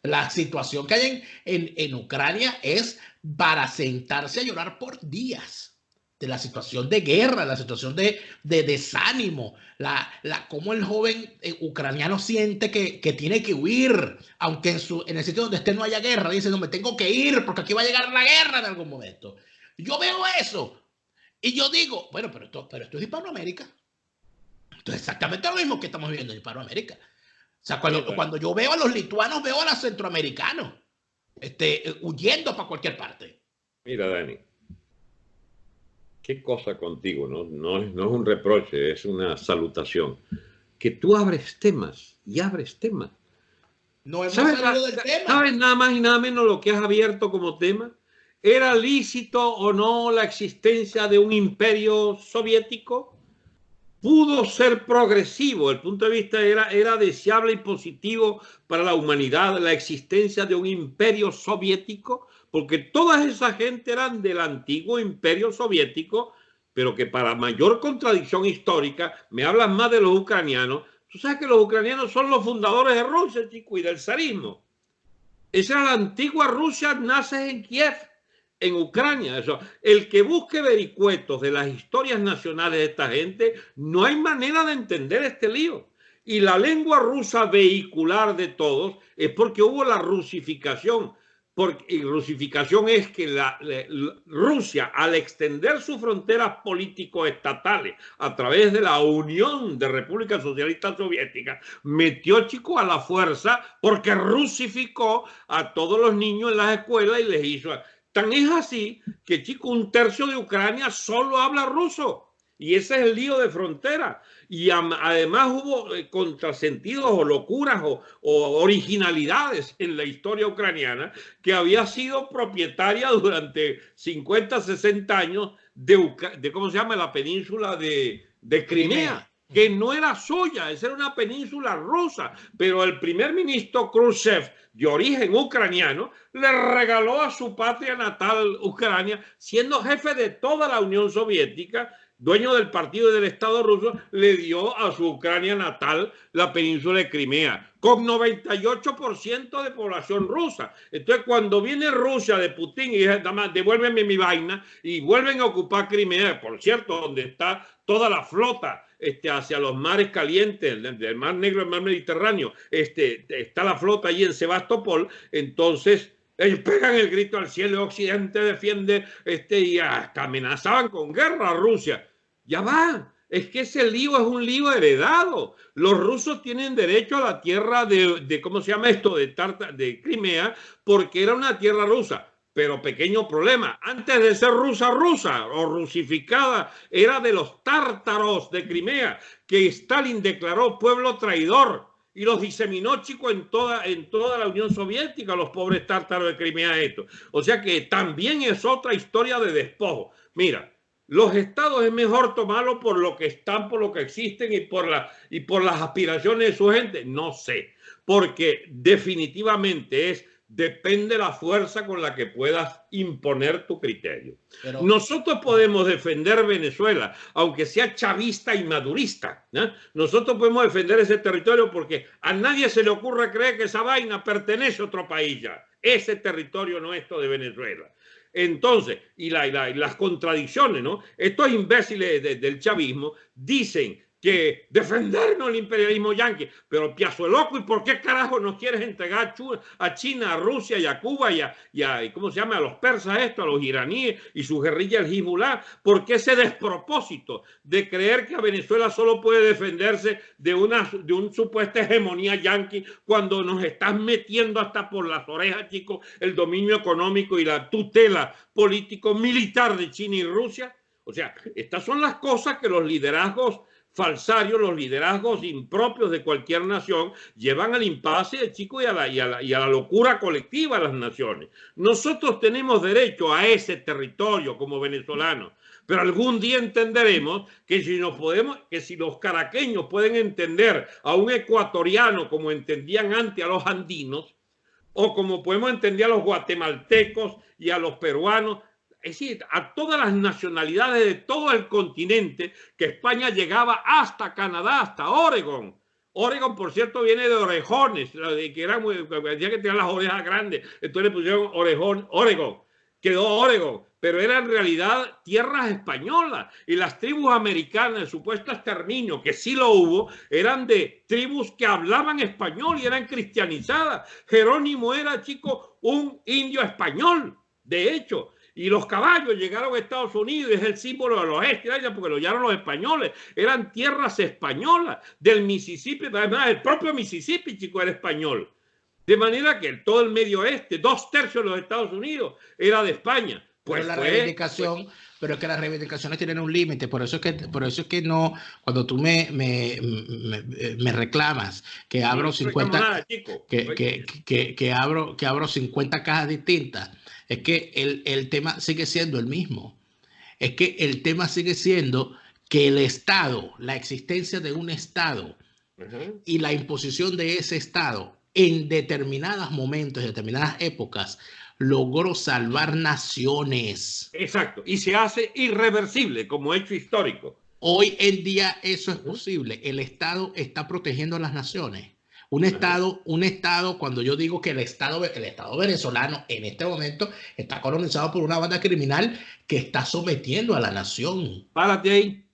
La situación que hay en Ucrania es para sentarse a llorar por días. De la situación de guerra, la situación de desánimo, cómo el joven ucraniano siente que tiene que huir, aunque en el sitio donde esté no haya guerra, dice, no, me tengo que ir porque aquí va a llegar la guerra en algún momento. Yo veo eso y yo digo, bueno, pero esto es Hispanoamérica. Esto es exactamente lo mismo que estamos viviendo en Hispanoamérica. O sea, cuando yo veo a los lituanos, veo a los centroamericanos huyendo para cualquier parte. Mira, Dani, qué cosa contigo, ¿no? No es un reproche, es una salutación. Que tú abres temas y abres temas. No hemos salido del tema. ¿Sabes nada más y nada menos lo que has abierto como tema? ¿Era lícito o no la existencia de un imperio soviético? Pudo ser progresivo, el punto de vista era deseable y positivo para la humanidad la existencia de un imperio soviético, porque toda esa gente eran del antiguo imperio soviético, pero que para mayor contradicción histórica, me hablas más de los ucranianos. Tú sabes que los ucranianos son los fundadores de Rusia, chico, y del zarismo. Esa era la antigua Rusia, nace en Kiev, en Ucrania. Eso. El que busque vericuetos de las historias nacionales de esta gente, no hay manera de entender este lío. Y la lengua rusa vehicular de todos es porque hubo la rusificación. Y rusificación es que Rusia, al extender sus fronteras político-estatales a través de la Unión de Repúblicas Socialistas Soviéticas, metió, chico, a la fuerza porque rusificó a todos los niños en las escuelas y les hizo... Tan es así que, chico, 1/3 de Ucrania solo habla ruso. Y ese es el lío de frontera. Y además hubo contrasentidos o locuras o originalidades en la historia ucraniana que había sido propietaria durante 50, 60 años de ¿cómo se llama? La península de Crimea, que no era suya, esa era una península rusa. Pero el primer ministro Khrushchev, de origen ucraniano, le regaló a su patria natal, Ucrania, siendo jefe de toda la Unión Soviética, dueño del partido y del Estado ruso, le dio a su Ucrania natal la península de Crimea, con 98% de población rusa. Entonces, cuando viene Rusia de Putin y dice, devuélveme mi vaina, y vuelven a ocupar Crimea, por cierto, donde está toda la flota hacia los mares calientes, del Mar Negro, el Mar Mediterráneo, está la flota allí en Sebastopol, entonces... Ellos pegan el grito al cielo, Occidente defiende, y hasta amenazaban con guerra a Rusia. Ya va, es que ese lío es un lío heredado. Los rusos tienen derecho a la tierra ¿cómo se llama esto? De Crimea, porque era una tierra rusa. Pero pequeño problema, antes de ser rusa o rusificada, era de los tártaros de Crimea, que Stalin declaró pueblo traidor. Y los diseminó, chico, en toda la Unión Soviética, los pobres tártaros de Crimea, esto. O sea que también es otra historia de despojo. Mira, los estados es mejor tomarlo por lo que están, por lo que existen y por las aspiraciones de su gente. No sé, porque definitivamente depende la fuerza con la que puedas imponer tu criterio. Pero nosotros podemos defender Venezuela, aunque sea chavista y madurista, ¿no? Nosotros podemos defender ese territorio porque a nadie se le ocurre creer que esa vaina pertenece a otro país ya. Ese territorio nuestro de Venezuela. Entonces, y las contradicciones, ¿no? Estos imbéciles del chavismo dicen que defendernos el imperialismo yanqui. Pero piazo loco, ¿y por qué carajo nos quieres entregar a China, a Rusia y a Cuba y a ¿cómo se llama? A los persas esto, a los iraníes y su guerrilla el Hezbollah? ¿Por qué ese despropósito de creer que a Venezuela solo puede defenderse de una supuesta hegemonía yanqui cuando nos estás metiendo hasta por las orejas, chicos, el dominio económico y la tutela político-militar de China y Rusia? O sea, estas son las cosas que los liderazgos falsarios, los liderazgos impropios de cualquier nación llevan al impasse, chicos, y a la locura colectiva de las naciones. Nosotros tenemos derecho a ese territorio como venezolanos, pero algún día entenderemos que si los caraqueños pueden entender a un ecuatoriano como entendían antes a los andinos, o como podemos entender a los guatemaltecos y a los peruanos, es decir, a todas las nacionalidades de todo el continente, que España llegaba hasta Canadá, hasta Oregón. Oregón, por cierto, viene de orejones, que eran decía que tenían las orejas grandes, entonces le pusieron Oregón, quedó Oregón, pero era en realidad tierras españolas, y las tribus americanas, el supuesto exterminio, que sí lo hubo, eran de tribus que hablaban español y eran cristianizadas. Jerónimo era, chico, un indio español, de hecho. Y los caballos llegaron a Estados Unidos, es el símbolo de los oeste, porque lo hallaron los españoles. Eran tierras españolas del Mississippi, además el propio Mississippi, chico, era español. De manera que todo el medio oeste, 2/3 de los Estados Unidos, era de España. Pues la reivindicación, pero es que las reivindicaciones tienen un límite, por eso es que no, cuando tú me reclamas que abro 50, nada, que abro 50 cajas distintas, es que el tema sigue siendo el mismo. Es que el tema sigue siendo que el Estado, la existencia de un Estado y la imposición de ese Estado en determinados momentos, en determinadas épocas, logró salvar naciones. Exacto, y se hace irreversible como hecho histórico. Hoy en día eso es posible. El Estado está protegiendo a las naciones. Un Estado, cuando yo digo que el Estado venezolano en este momento está colonizado por una banda criminal que está sometiendo a la nación. Párate ahí.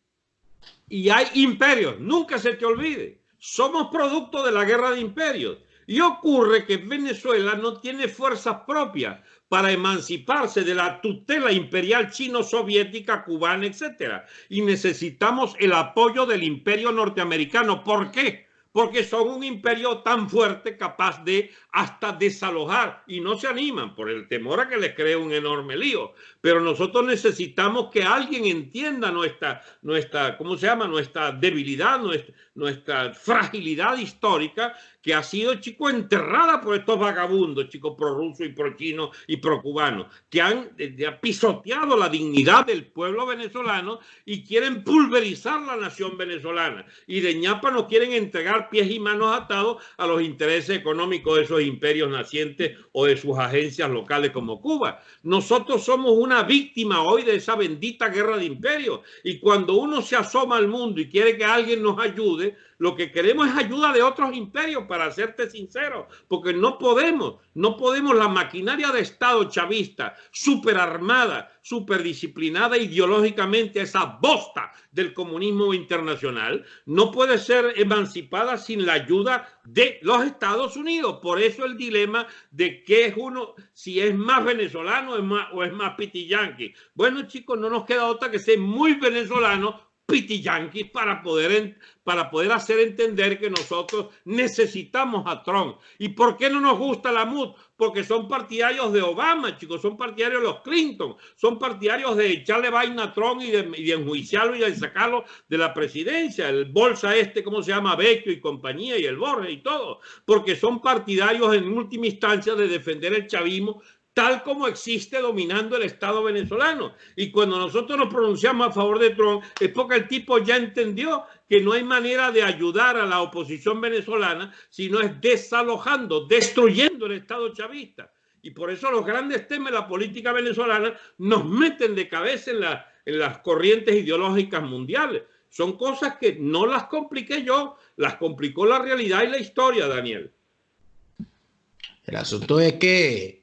Y hay imperios, nunca se te olvide. Somos producto de la guerra de imperios. Y ocurre que Venezuela no tiene fuerzas propias para emanciparse de la tutela imperial chino-soviética, cubana, etc. Y necesitamos el apoyo del imperio norteamericano. ¿Por qué? Porque son un imperio tan fuerte, capaz de hasta desalojar, y no se animan por el temor a que les cree un enorme lío. Pero nosotros necesitamos que alguien entienda nuestra ¿cómo se llama? Nuestra debilidad, nuestra fragilidad histórica, que ha sido, chico, enterrada por estos vagabundos, chicos, pro-rusos y pro-chinos y pro-cubanos, que han pisoteado la dignidad del pueblo venezolano y quieren pulverizar la nación venezolana. Y de ñapa nos quieren entregar pies y manos atados a los intereses económicos de esos imperios nacientes o de sus agencias locales como Cuba. Nosotros somos una víctima hoy de esa bendita guerra de imperios, y cuando uno se asoma al mundo y quiere que alguien nos ayude, lo que queremos es ayuda de otros imperios, para serte sincero, porque no podemos, la maquinaria de Estado chavista, superarmada, superdisciplinada ideológicamente, esa bosta del comunismo internacional, no puede ser emancipada sin la ayuda de los Estados Unidos. Por eso el dilema de qué es uno, si es más venezolano o es más pitiyanqui. Bueno, chicos, no nos queda otra que ser muy venezolano, pitiyanquis, para poder hacer entender que nosotros necesitamos a Trump. ¿Y por qué no nos gusta la MUD? Porque son partidarios de Obama, chicos, son partidarios de los Clinton, son partidarios de echarle vaina a Trump y de enjuiciarlo y de sacarlo de la presidencia, el bolsa ¿cómo se llama? Vecchio y compañía, y el Borges y todo, porque son partidarios en última instancia de defender el chavismo tal como existe dominando el Estado venezolano. Y cuando nosotros nos pronunciamos a favor de Trump, es porque el tipo ya entendió que no hay manera de ayudar a la oposición venezolana si no es desalojando, destruyendo el Estado chavista. Y por eso los grandes temas de la política venezolana nos meten de cabeza en las corrientes ideológicas mundiales. Son cosas que no las compliqué yo, las complicó la realidad y la historia, Daniel. El asunto es que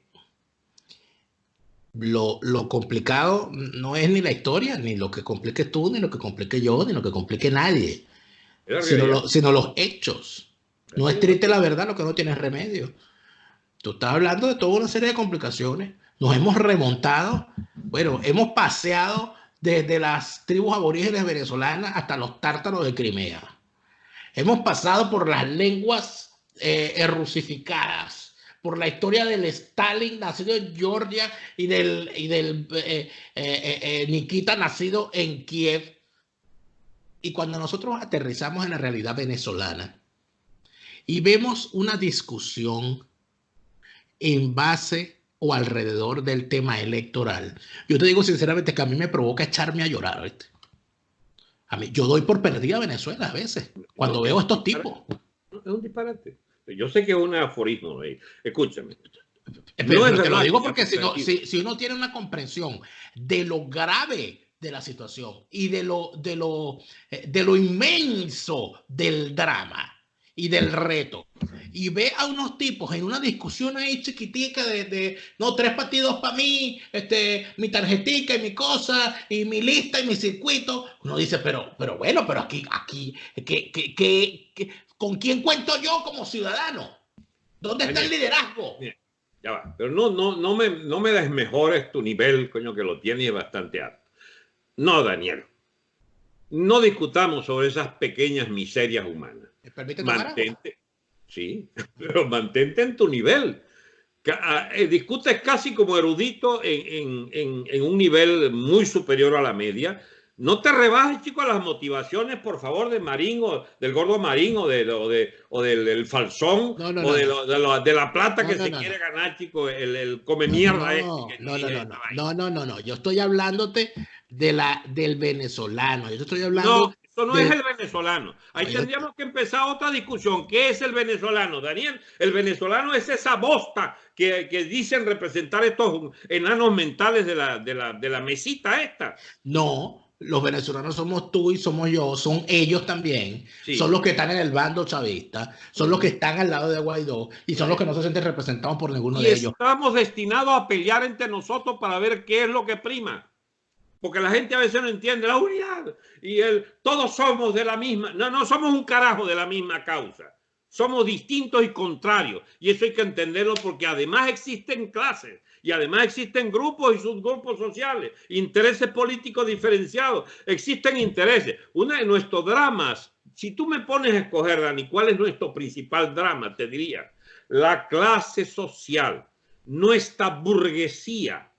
lo complicado no es ni la historia, ni lo que compliques tú, ni lo que complique yo, ni lo que complique nadie. sino los hechos. No es triste la verdad, lo que no tiene remedio. Tú estás hablando de toda una serie de complicaciones. Nos hemos remontado, bueno, hemos paseado desde las tribus aborígenes venezolanas hasta los tártaros de Crimea. Hemos pasado por las lenguas rusificadas, por la historia del Stalin nacido en Georgia y del Nikita nacido en Kiev. Y cuando nosotros aterrizamos en la realidad venezolana y vemos una discusión en base o alrededor del tema electoral, yo te digo sinceramente que a mí me provoca echarme a llorar, ¿viste? A mí, yo doy por perdida Venezuela a veces, cuando veo estos tipos. Es un disparate. Yo sé que es un aforismo. Escúchame. Pero te lo digo porque si uno tiene una comprensión de lo grave de la situación y de lo inmenso del drama y del reto, y ve a unos tipos en una discusión ahí chiquitica no, 3 partidos para mí, mi tarjetica y mi cosa, y mi lista y mi circuito, uno dice, pero bueno, pero aquí ¿con quién cuento yo como ciudadano? ¿Dónde está el liderazgo? Ya va, pero no me desmejores tu nivel, coño, que lo tienes bastante alto. No, Daniel, no discutamos sobre esas pequeñas miserias humanas. Mantente, sí, pero mantente en tu nivel. Discutes casi como erudito en un nivel muy superior a la media. No te rebajes, chico, a las motivaciones, por favor, de Marín o del gordo Marín o del Falsón o de la plata que se quiere ganar, chico, el come mierda. No. Yo estoy hablándote del venezolano. Yo te estoy hablando. No, eso no es el venezolano. Ahí tendríamos que empezar otra discusión. ¿Qué es el venezolano, Daniel? El venezolano es esa bosta que dicen representar estos enanos mentales de la mesita esta. No. Los venezolanos somos tú y somos yo, son ellos también, sí. Son los que están en el bando chavista, son los que están al lado de Guaidó y son los que no se sienten representados por ninguno de ellos. Estamos destinados a pelear entre nosotros para ver qué es lo que prima, porque la gente a veces no entiende la unidad y todos somos de la misma, no somos un carajo de la misma causa, somos distintos y contrarios, y eso hay que entenderlo porque además existen clases. Y además existen grupos y subgrupos sociales, intereses políticos diferenciados, existen intereses. Uno de nuestros dramas, si tú me pones a escoger, Dani, ¿cuál es nuestro principal drama? Te diría, la clase social, nuestra burguesía,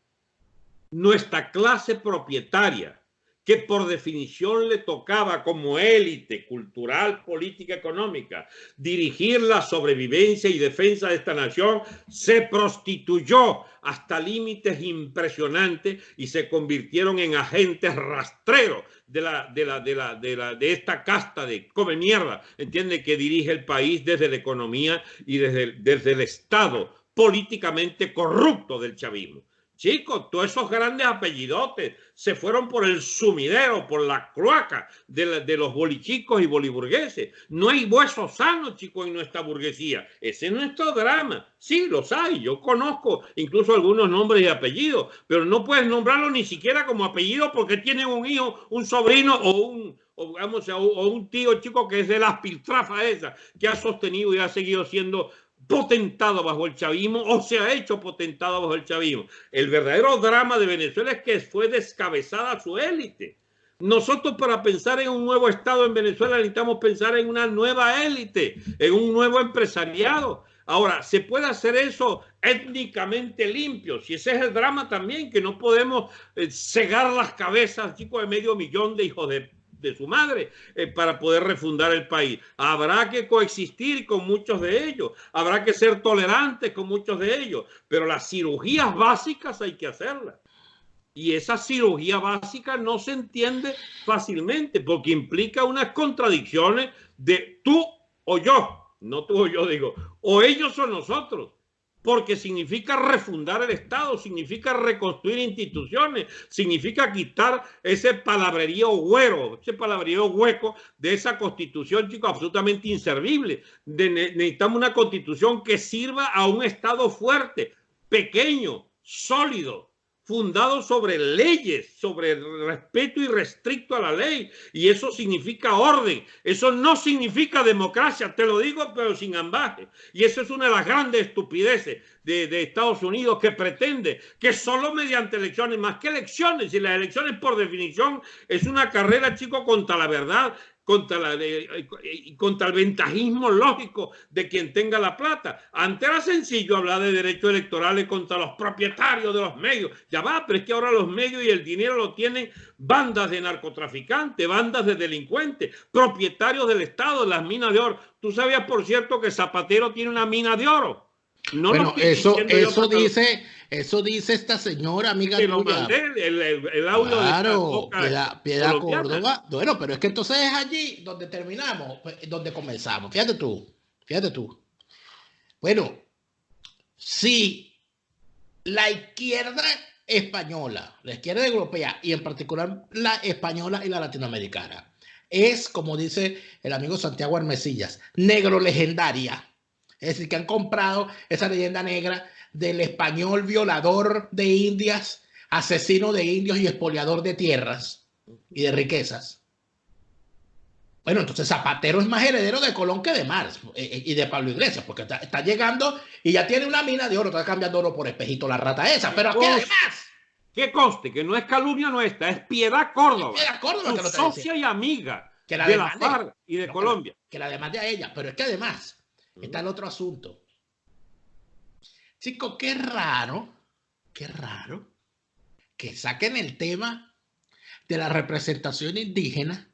nuestra clase propietaria, que por definición le tocaba como élite cultural, política, económica, dirigir la sobrevivencia y defensa de esta nación, se prostituyó hasta límites impresionantes y se convirtieron en agentes rastreros de esta casta de come mierda, entiende, que dirige el país desde la economía y desde el Estado políticamente corrupto del chavismo. Chicos, todos esos grandes apellidotes se fueron por el sumidero, por la cloaca de los bolichicos y boliburgueses. No hay huesos sanos, chicos, en nuestra burguesía. Ese es nuestro drama. Sí, los hay. Yo conozco incluso algunos nombres y apellidos, pero no puedes nombrarlos ni siquiera como apellido porque tienen un hijo, un sobrino o un tío, chico, que es de las piltrafas esas, que ha sostenido y ha seguido siendo potentado bajo el chavismo o se ha hecho potentado bajo el chavismo. El verdadero drama de Venezuela es que fue descabezada su élite. Nosotros, para pensar en un nuevo Estado en Venezuela, necesitamos pensar en una nueva élite, en un nuevo empresariado. Ahora, ¿se puede hacer eso étnicamente limpio? Si ese es el drama también, que no podemos cegar las cabezas, chicos, de 500.000 de hijos de su madre para poder refundar el país. Habrá que coexistir con muchos de ellos, habrá que ser tolerantes con muchos de ellos, pero las cirugías básicas hay que hacerlas. Y esa cirugía básica no se entiende fácilmente porque implica unas contradicciones de tú o yo, no tú o yo digo, o ellos o nosotros. Porque significa refundar el Estado, significa reconstruir instituciones, significa quitar ese palabrerío güero, ese palabrerío hueco de esa constitución, chicos, absolutamente inservible. Necesitamos una constitución que sirva a un Estado fuerte, pequeño, sólido, fundado sobre leyes, sobre respeto irrestricto a la ley, y eso significa orden, eso no significa democracia, te lo digo pero sin ambaje, y eso es una de las grandes estupideces de Estados Unidos, que pretende que solo mediante elecciones, más que elecciones, y las elecciones por definición es una carrera, chico, contra la verdad, contra el ventajismo lógico de quien tenga la plata. Antes era sencillo hablar de derechos electorales contra los propietarios de los medios. Ya va, pero es que ahora los medios y el dinero lo tienen bandas de narcotraficantes, bandas de delincuentes, propietarios del Estado, de las minas de oro. ¿Tú sabías, por cierto, que Zapatero tiene una mina de oro? No, bueno, eso dice esta señora amiga tuya. Lo mandé, el audio, claro, de Piedad Córdoba. Bueno, pero es que entonces es allí donde terminamos, donde comenzamos. Fíjate tú. Bueno, si la izquierda española, la izquierda europea y en particular la española y la latinoamericana, es, como dice el amigo Santiago Armesillas, negro legendaria. Es decir, que han comprado esa leyenda negra del español violador de indias, asesino de indios y expoliador de tierras y de riquezas. Bueno, entonces Zapatero es más heredero de Colón que de Marx y de Pablo Iglesias, porque está llegando y ya tiene una mina de oro, está cambiando oro por espejito la rata esa. Pero aquí además... Que conste que no es calumnia nuestra, es Piedad Córdoba, su socia y amiga de la FARC y de Colombia. Que la demande a ella, pero es que además... está el otro asunto. Chicos, qué raro que saquen el tema de la representación indígena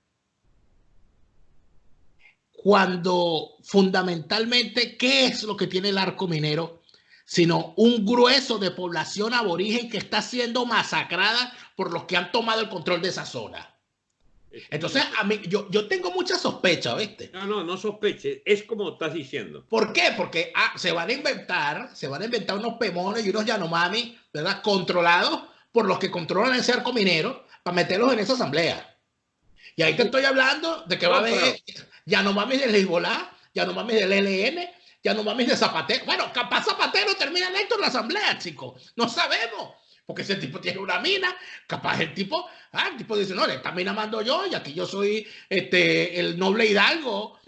cuando fundamentalmente, ¿qué es lo que tiene el arco minero? Sino un grueso de población aborigen que está siendo masacrada por los que han tomado el control de esa zona. Entonces, a mí, yo tengo mucha sospecha, ¿viste? No sospeche, es como estás diciendo. ¿Por qué? Porque se van a inventar unos pemones y unos Yanomami, ¿verdad? Controlados por los que controlan ese arco minero para meterlos en esa asamblea. Y ahí te estoy hablando de que va a haber Yanomami del Hezbollah, Yanomami del ELN, Yanomami de Zapatero. Bueno, capaz Zapatero termina electo en la asamblea, chicos. No sabemos. Porque ese tipo tiene una mina, capaz el tipo dice, no, esta mina mando yo y aquí yo soy el noble hidalgo.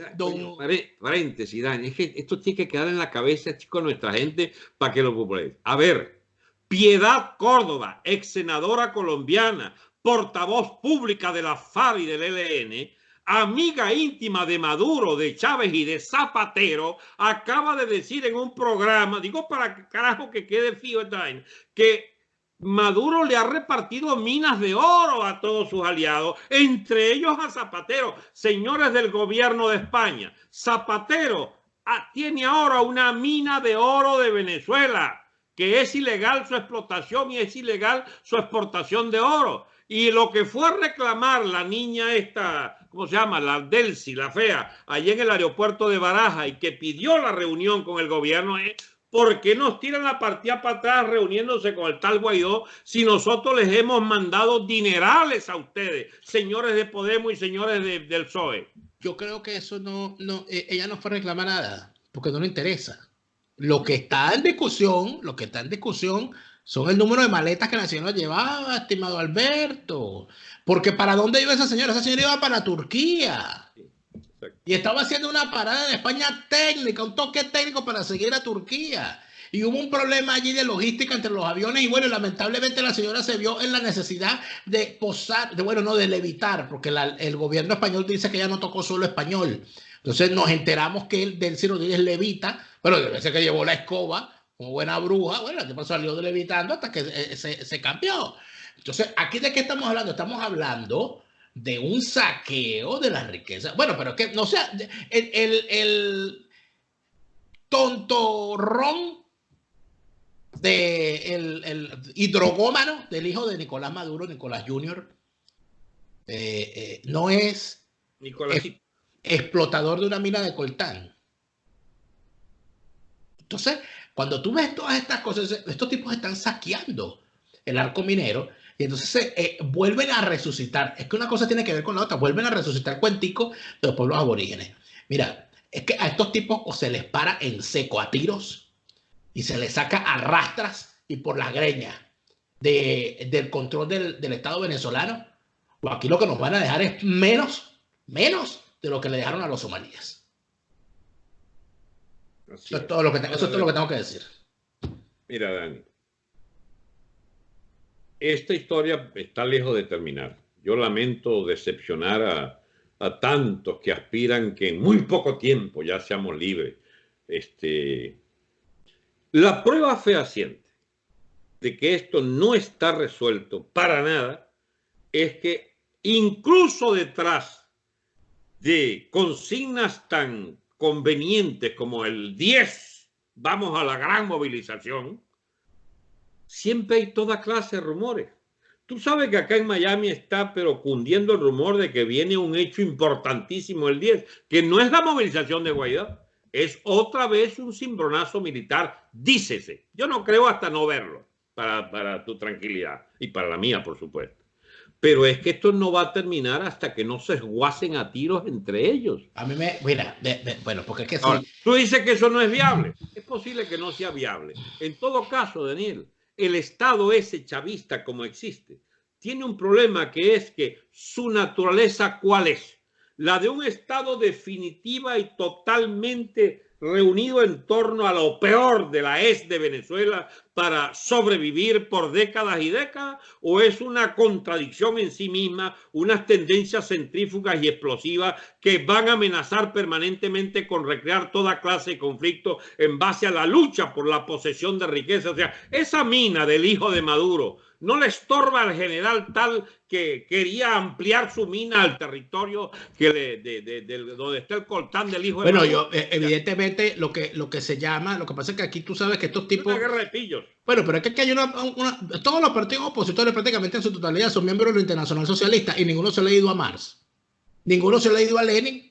Paréntesis, Dani, es que esto tiene que quedar en la cabeza, chicos, nuestra gente para que lo popularice. A ver, Piedad Córdoba, ex senadora colombiana, portavoz pública de la FARC y del ELN, amiga íntima de Maduro, de Chávez y de Zapatero, acaba de decir en un programa, digo para que carajo que quede fijo esta vaina, que Maduro le ha repartido minas de oro a todos sus aliados, entre ellos a Zapatero. Señores del gobierno de España, Zapatero tiene ahora una mina de oro de Venezuela, que es ilegal su explotación y es ilegal su exportación de oro. Y lo que fue a reclamar la niña esta, ¿cómo se llama? La Delcy, la fea, allí en el aeropuerto de Barajas, y que pidió la reunión con el gobierno es... ¿Por qué nos tiran la partida para atrás reuniéndose con el tal Guaidó si nosotros les hemos mandado dinerales a ustedes, señores de Podemos y señores del PSOE? Yo creo que eso ella no fue a reclamar nada, porque no le interesa. Lo que está en discusión son el número de maletas que la señora llevaba, estimado Alberto. Porque ¿para dónde iba esa señora? Esa señora iba para Turquía. Y estaba haciendo una parada en España técnica, un toque técnico para seguir a Turquía. Y hubo un problema allí de logística entre los aviones y bueno, lamentablemente la señora se vio en la necesidad de posar, de levitar, porque el gobierno español dice que ella no tocó solo español. Entonces nos enteramos que el Delcy Rodríguez levita, bueno, debe ser que llevó la escoba como buena bruja, bueno, el tipo salió levitando hasta que se cambió. Entonces, ¿aquí de qué estamos hablando? Estamos hablando de un saqueo de las riquezas. Bueno, pero que no sea el tontorrón el hidrogómano del hijo de Nicolás Maduro, Nicolás Jr. No es explotador de una mina de coltán. Entonces, cuando tú ves todas estas cosas, estos tipos están saqueando el arco minero. Y entonces vuelven a resucitar. Es que una cosa tiene que ver con la otra. Vuelven a resucitar cuenticos de los pueblos aborígenes. Mira, es que a estos tipos o se les para en seco a tiros y se les saca a rastras y por las greñas. del control del Estado venezolano, pues aquí lo que nos van a dejar es menos de lo que le dejaron a los somalíes. Eso es todo lo que tengo que decir. Mira, Dani, esta historia está lejos de terminar. Yo lamento decepcionar a tantos que aspiran que en muy poco tiempo ya seamos libres. La prueba fehaciente de que esto no está resuelto para nada es que incluso detrás de consignas tan convenientes como el 10, vamos a la gran movilización, siempre hay toda clase de rumores. Tú sabes que acá en Miami está pero cundiendo el rumor de que viene un hecho importantísimo el 10, que no es la movilización de Guaidó, es otra vez un cimbronazo militar, dícese. Yo no creo hasta no verlo, para tu tranquilidad y para la mía, por supuesto. Pero es que esto no va a terminar hasta que no se esguacen a tiros entre ellos. A mí mira, bueno, porque es que ahora, sí. Tú dices que eso no es viable. Es posible que no sea viable. En todo caso, Daniel, el Estado ese chavista como existe, tiene un problema que es que su naturaleza, ¿cuál es? La de un Estado definitiva y totalmente reunido en torno a lo peor de la de Venezuela para sobrevivir por décadas y décadas, o es una contradicción en sí misma, unas tendencias centrífugas y explosivas que van a amenazar permanentemente con recrear toda clase de conflicto en base a la lucha por la posesión de riqueza. O sea, esa mina del hijo de Maduro no le estorba al general tal que quería ampliar su mina al territorio donde está el coltán del hijo de Maduro. Bueno, evidentemente lo que se llama, lo que pasa es que aquí tú sabes que estos tipos... Una guerra de pillos. Bueno, pero es que aquí hay todos los partidos opositores prácticamente en su totalidad son miembros de la Internacional Socialista y ninguno se ha leído a Marx. Ninguno se ha leído a Lenin.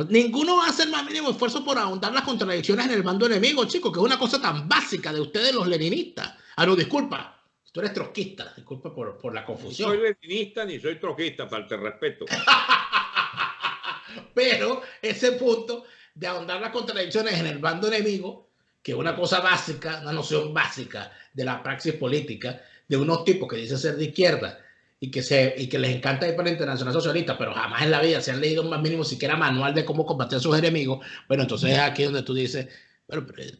Ninguno va a hacer más mínimo esfuerzo por ahondar las contradicciones en el bando enemigo, chicos, que es una cosa tan básica de ustedes los leninistas. Ah, no, disculpa. Tú eres trotskista, disculpa por la confusión. No soy leninista ni soy trotskista, falta el respeto. Pero ese punto de ahondar las contradicciones en el bando enemigo, que es una cosa básica, una noción básica de la praxis política, de unos tipos que dicen ser de izquierda y que les encanta ir para la Internacional Socialista, pero jamás en la vida se han leído más mínimo siquiera manual de cómo combatir a sus enemigos. Bueno, entonces es aquí donde tú dices,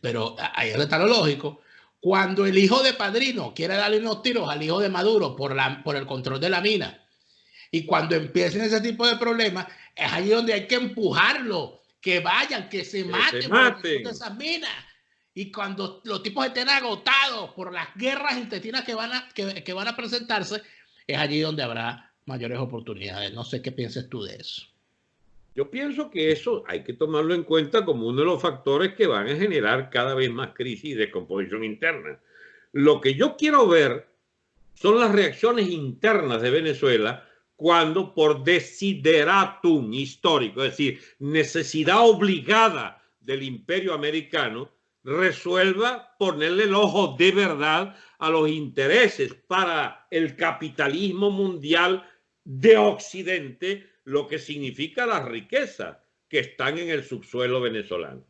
pero ahí es donde está lo lógico. Cuando el hijo de Padrino quiere darle unos tiros al hijo de Maduro por el control de la mina, y cuando empiecen ese tipo de problemas, es ahí donde hay que empujarlo, que vayan, que se maten por esas minas. Y cuando los tipos estén agotados por las guerras intestinas que van a presentarse, es allí donde habrá mayores oportunidades. No sé qué piensas tú de eso. Yo pienso que eso hay que tomarlo en cuenta como uno de los factores que van a generar cada vez más crisis y descomposición interna. Lo que yo quiero ver son las reacciones internas de Venezuela cuando por desideratum histórico, es decir, necesidad obligada del imperio americano, resuelva ponerle el ojo de verdad a los intereses para el capitalismo mundial de Occidente, lo que significa las riquezas que están en el subsuelo venezolano.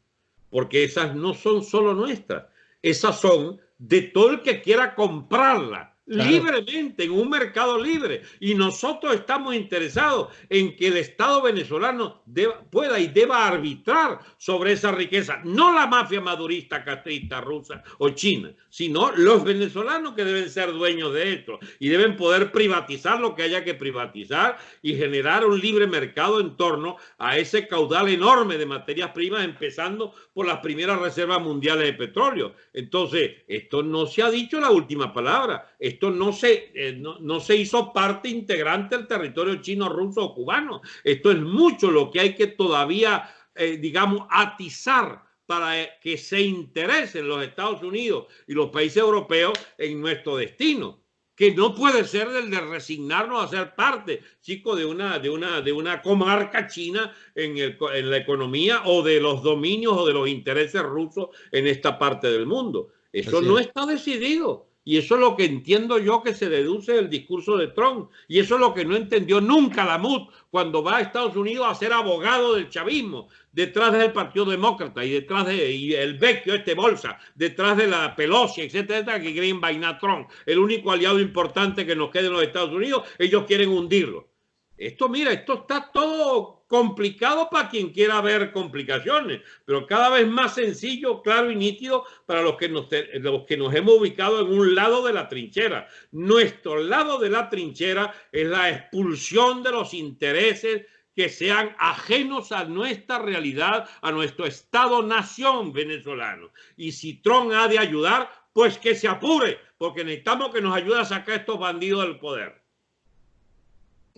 Porque esas no son solo nuestras, esas son de todo el que quiera comprarlas. Claro. Libremente, en un mercado libre. Y nosotros estamos interesados en que el Estado venezolano pueda y deba arbitrar sobre esa riqueza. No la mafia madurista, castrista, rusa o china, sino los venezolanos que deben ser dueños de esto y deben poder privatizar lo que haya que privatizar y generar un libre mercado en torno a ese caudal enorme de materias primas, empezando por las primeras reservas mundiales de petróleo. Entonces, esto no se ha dicho la última palabra. Esto no se hizo parte integrante del territorio chino, ruso o cubano. Esto es mucho lo que hay que todavía, digamos, atizar para que se interesen los Estados Unidos y los países europeos en nuestro destino, que no puede ser el de resignarnos a ser parte, chicos, de una comarca china en la economía o de los dominios o de los intereses rusos en esta parte del mundo. Eso no está decidido. Y eso es lo que entiendo yo que se deduce del discurso de Trump. Y eso es lo que no entendió nunca Lamut cuando va a Estados Unidos a ser abogado del chavismo, detrás del Partido Demócrata y detrás de el vecchio Bolsa, detrás de la Pelosi, etcétera, que quieren vainar Trump. El único aliado importante que nos queda en los Estados Unidos, ellos quieren hundirlo. Esto, mira, esto está todo complicado para quien quiera ver complicaciones, pero cada vez más sencillo, claro y nítido para los que nos hemos ubicado en un lado de la trinchera. Nuestro lado de la trinchera es la expulsión de los intereses que sean ajenos a nuestra realidad, a nuestro Estado-nación venezolano. Y si Trump ha de ayudar, pues que se apure, porque necesitamos que nos ayude a sacar a estos bandidos del poder.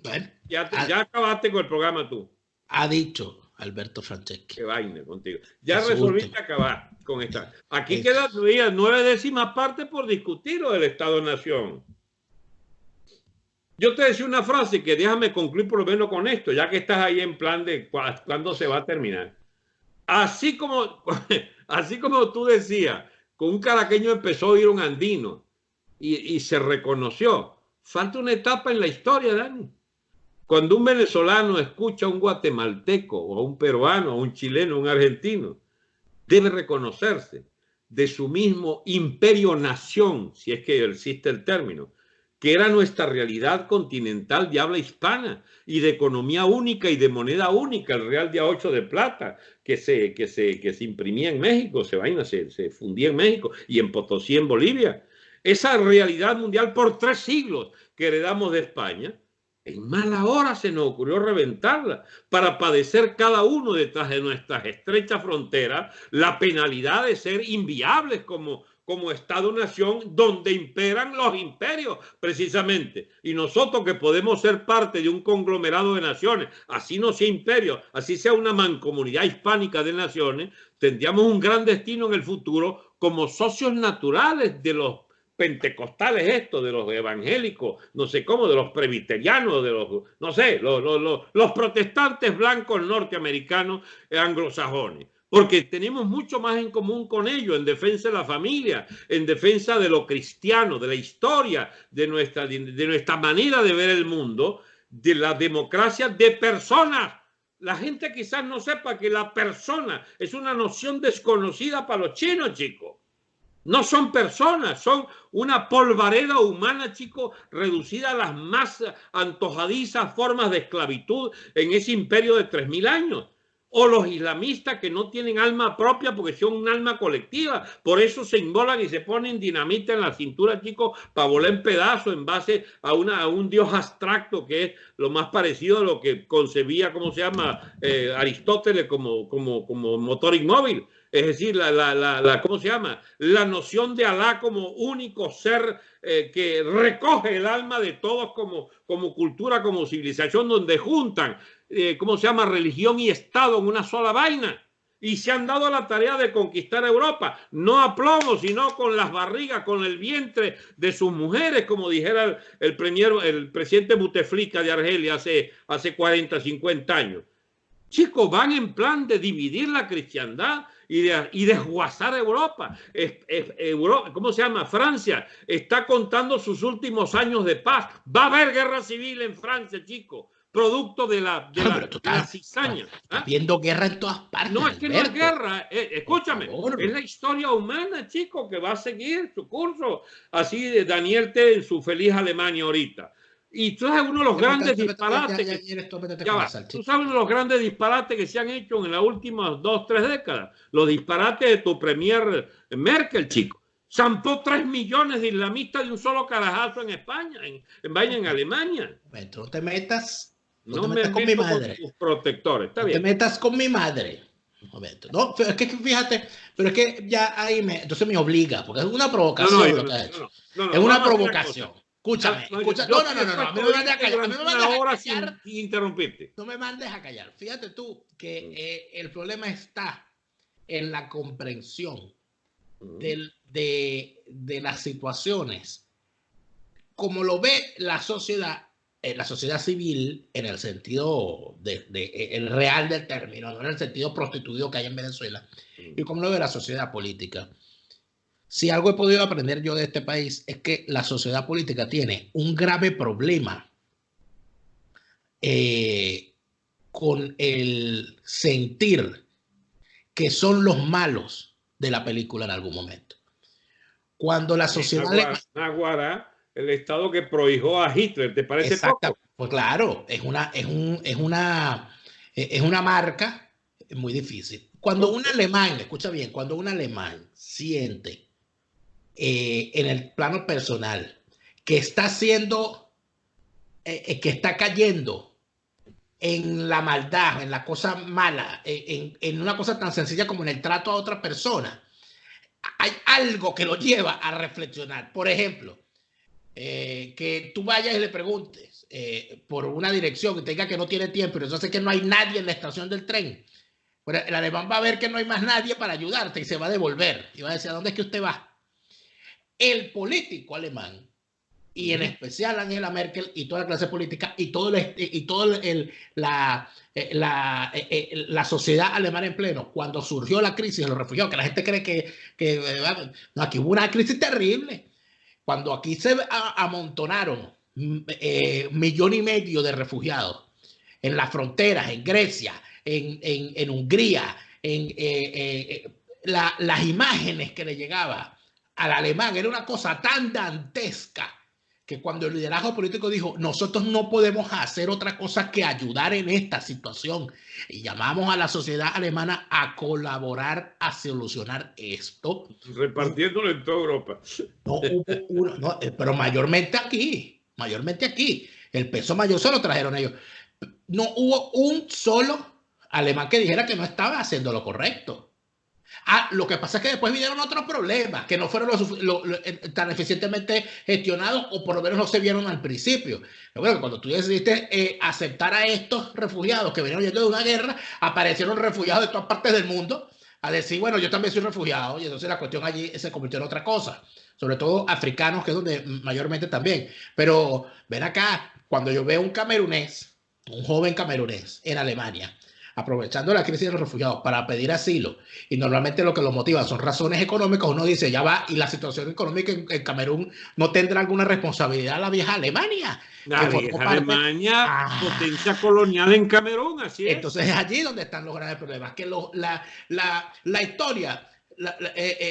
Bueno, ya acabaste con el programa tú. Ha dicho Alberto Franceschi. Qué vaina contigo. Ya resolviste acabar con esta. Aquí quedan 9 décimas partes por discutir lo del Estado-nación. Yo te decía una frase que déjame concluir por lo menos con esto, ya que estás ahí en plan de cuándo se va a terminar. Así como tú decías, con un caraqueño empezó a ir un andino y se reconoció. Falta una etapa en la historia, Dani. Cuando un venezolano escucha a un guatemalteco o a un peruano, a un chileno, a un argentino, debe reconocerse de su mismo imperio-nación, si es que existe el término, que era nuestra realidad continental de habla hispana y de economía única y de moneda única, el real de A8 de plata, que se imprimía en México, se fundía en México y en Potosí, en Bolivia. Esa realidad mundial por 3 siglos que heredamos de España, en mala hora se nos ocurrió reventarla para padecer cada uno detrás de nuestras estrechas fronteras la penalidad de ser inviables como Estado-nación donde imperan los imperios precisamente. Y nosotros que podemos ser parte de un conglomerado de naciones, así no sea imperio, así sea una mancomunidad hispánica de naciones, tendríamos un gran destino en el futuro como socios naturales de los pentecostales, de los evangélicos, no sé cómo, de los presbiterianos, de los, no sé, los protestantes blancos norteamericanos anglosajones. Porque tenemos mucho más en común con ellos, en defensa de la familia, en defensa de lo cristiano, de la historia, de nuestra manera de ver el mundo, de la democracia de personas. La gente quizás no sepa que la persona es una noción desconocida para los chinos, chicos. No son personas, son una polvareda humana, chicos, reducida a las más antojadizas formas de esclavitud en ese imperio de 3000 años. O los islamistas que no tienen alma propia porque son un alma colectiva. Por eso se inmolan y se ponen dinamita en la cintura, chicos, para volar en pedazos en base a un dios abstracto que es lo más parecido a lo que concebía, ¿cómo se llama? Aristóteles como motor inmóvil. Es decir, ¿cómo se llama? La noción de Alá como único ser que recoge el alma de todos como cultura, como civilización, donde juntan, ¿cómo se llama? Religión y Estado en una sola vaina. Y se han dado la tarea de conquistar Europa, no a plomo, sino con las barrigas, con el vientre de sus mujeres, como dijera el presidente Bouteflika de Argelia hace 40, 50 años. Chicos, van en plan de dividir la cristiandad y desguazar Europa. ¿Cómo se llama? Francia está contando sus últimos años de paz. Va a haber guerra civil en Francia, chicos, producto de la cizaña. Estás viendo guerra en todas partes. No, es que no es guerra. Escúchame, es la historia humana, chicos, que va a seguir su curso. Así de Daniel T. en su feliz Alemania ahorita. Y tú sabes uno de los grandes disparates. Tú sabes uno de los grandes disparates que se han hecho en las últimas 2, 3 décadas. Los disparates de tu premier Merkel, chico. Zampó 3 millones de islamistas de un solo carajazo en España, en Alemania. No te metas. No me metas con mi madre. Con tus protectores. Está bien. No te metas con mi madre. Un momento. No, es que fíjate, pero es que ya ahí entonces me obliga, porque es una provocación lo que ha hecho. Es una provocación. Escúchame, no, a mí me mandes a callar. A mí me mandes a callar sin interrumpirte. No me mandes a callar. Fíjate tú que el problema está en la comprensión de las situaciones, como lo ve la sociedad civil en el sentido el real del término, no en el sentido prostituido que hay en Venezuela, y como lo ve la sociedad política. Si algo he podido aprender yo de este país es que la sociedad política tiene un grave problema con el sentir que son los malos de la película en algún momento. Cuando la sociedad... Naguará, el Estado que prohijó a Hitler, ¿te parece poco? Pues claro, es una marca muy difícil. Cuando un alemán, escucha bien, cuando un alemán siente en el plano personal que está haciendo, que está cayendo en la maldad, en la cosa mala, en una cosa tan sencilla como en el trato a otra persona, hay algo que lo lleva a reflexionar. Por ejemplo, que tú vayas y le preguntes por una dirección y te diga que no tiene tiempo, pero entonces que no hay nadie en la estación del tren. Pero el alemán va a ver que no hay más nadie para ayudarte y se va a devolver. Y va a decir, ¿a dónde es que usted va? El político alemán, y en especial Angela Merkel y toda la clase política y todo la sociedad alemana en pleno, cuando surgió la crisis de los refugiados, que la gente cree que no, aquí hubo una crisis terrible. Cuando aquí se amontonaron 1,5 millones de refugiados en las fronteras, en Grecia, en Hungría, las imágenes que le llegaba al alemán era una cosa tan dantesca que cuando el liderazgo político dijo, nosotros no podemos hacer otra cosa que ayudar en esta situación, y llamamos a la sociedad alemana a colaborar a solucionar esto. Repartiéndolo en toda Europa. Pero mayormente aquí. El peso mayor se lo trajeron ellos. No hubo un solo alemán que dijera que no estaba haciendo lo correcto. Lo que pasa es que después vinieron otros problemas que no fueron tan eficientemente gestionados, o por lo menos no se vieron al principio. Pero bueno, cuando tú decidiste aceptar a estos refugiados que venían yendo de una guerra, aparecieron refugiados de todas partes del mundo a decir, bueno, yo también soy refugiado, y entonces la cuestión allí se convirtió en otra cosa, sobre todo africanos, que es donde mayormente también. Pero ven acá, cuando yo veo un joven camerunés en Alemania, aprovechando la crisis de los refugiados para pedir asilo, y normalmente lo que los motiva son razones económicas, uno dice, ya va, y la situación económica en Camerún no tendrá alguna responsabilidad la vieja Alemania. La vieja Alemania, potencia colonial en Camerún, así es. Entonces es allí donde están los graves problemas, que la historia,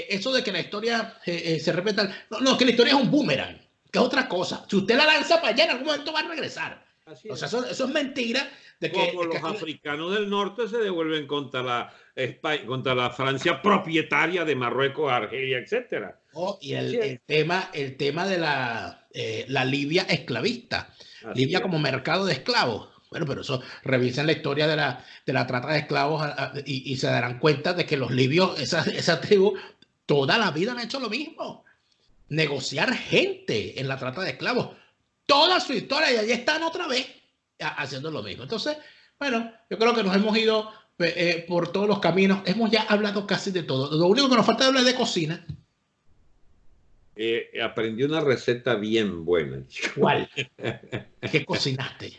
eso de que la historia se repita, no, que la historia es un boomerang, que es otra cosa. Si usted la lanza para allá, en algún momento va a regresar. O sea, eso es mentira. Como los africanos del norte se devuelven contra la Francia propietaria de Marruecos, Argelia, etc. Y el tema de la Libia esclavista. Libia como mercado de esclavos. Bueno, pero eso, revisen la historia de la trata de esclavos y se darán cuenta de que los libios, esa tribu, toda la vida han hecho lo mismo. Negociar gente en la trata de esclavos. Toda su historia, y allí están otra vez haciendo lo mismo. Entonces, bueno, yo creo que nos hemos ido por todos los caminos. Hemos ya hablado casi de todo. Lo único que nos falta hablar es de cocina. Aprendí una receta bien buena. ¿Cuál? ¿Qué cocinaste?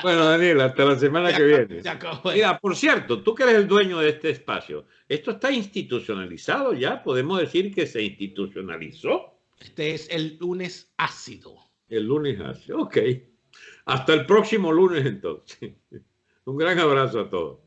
Bueno, Daniel, hasta la semana que viene. Mira, por cierto, tú que eres el dueño de este espacio, ¿esto está institucionalizado ya? ¿Podemos decir que se institucionalizó? Este es el lunes ácido. El lunes ácido, ok. Hasta el próximo lunes entonces. Un gran abrazo a todos.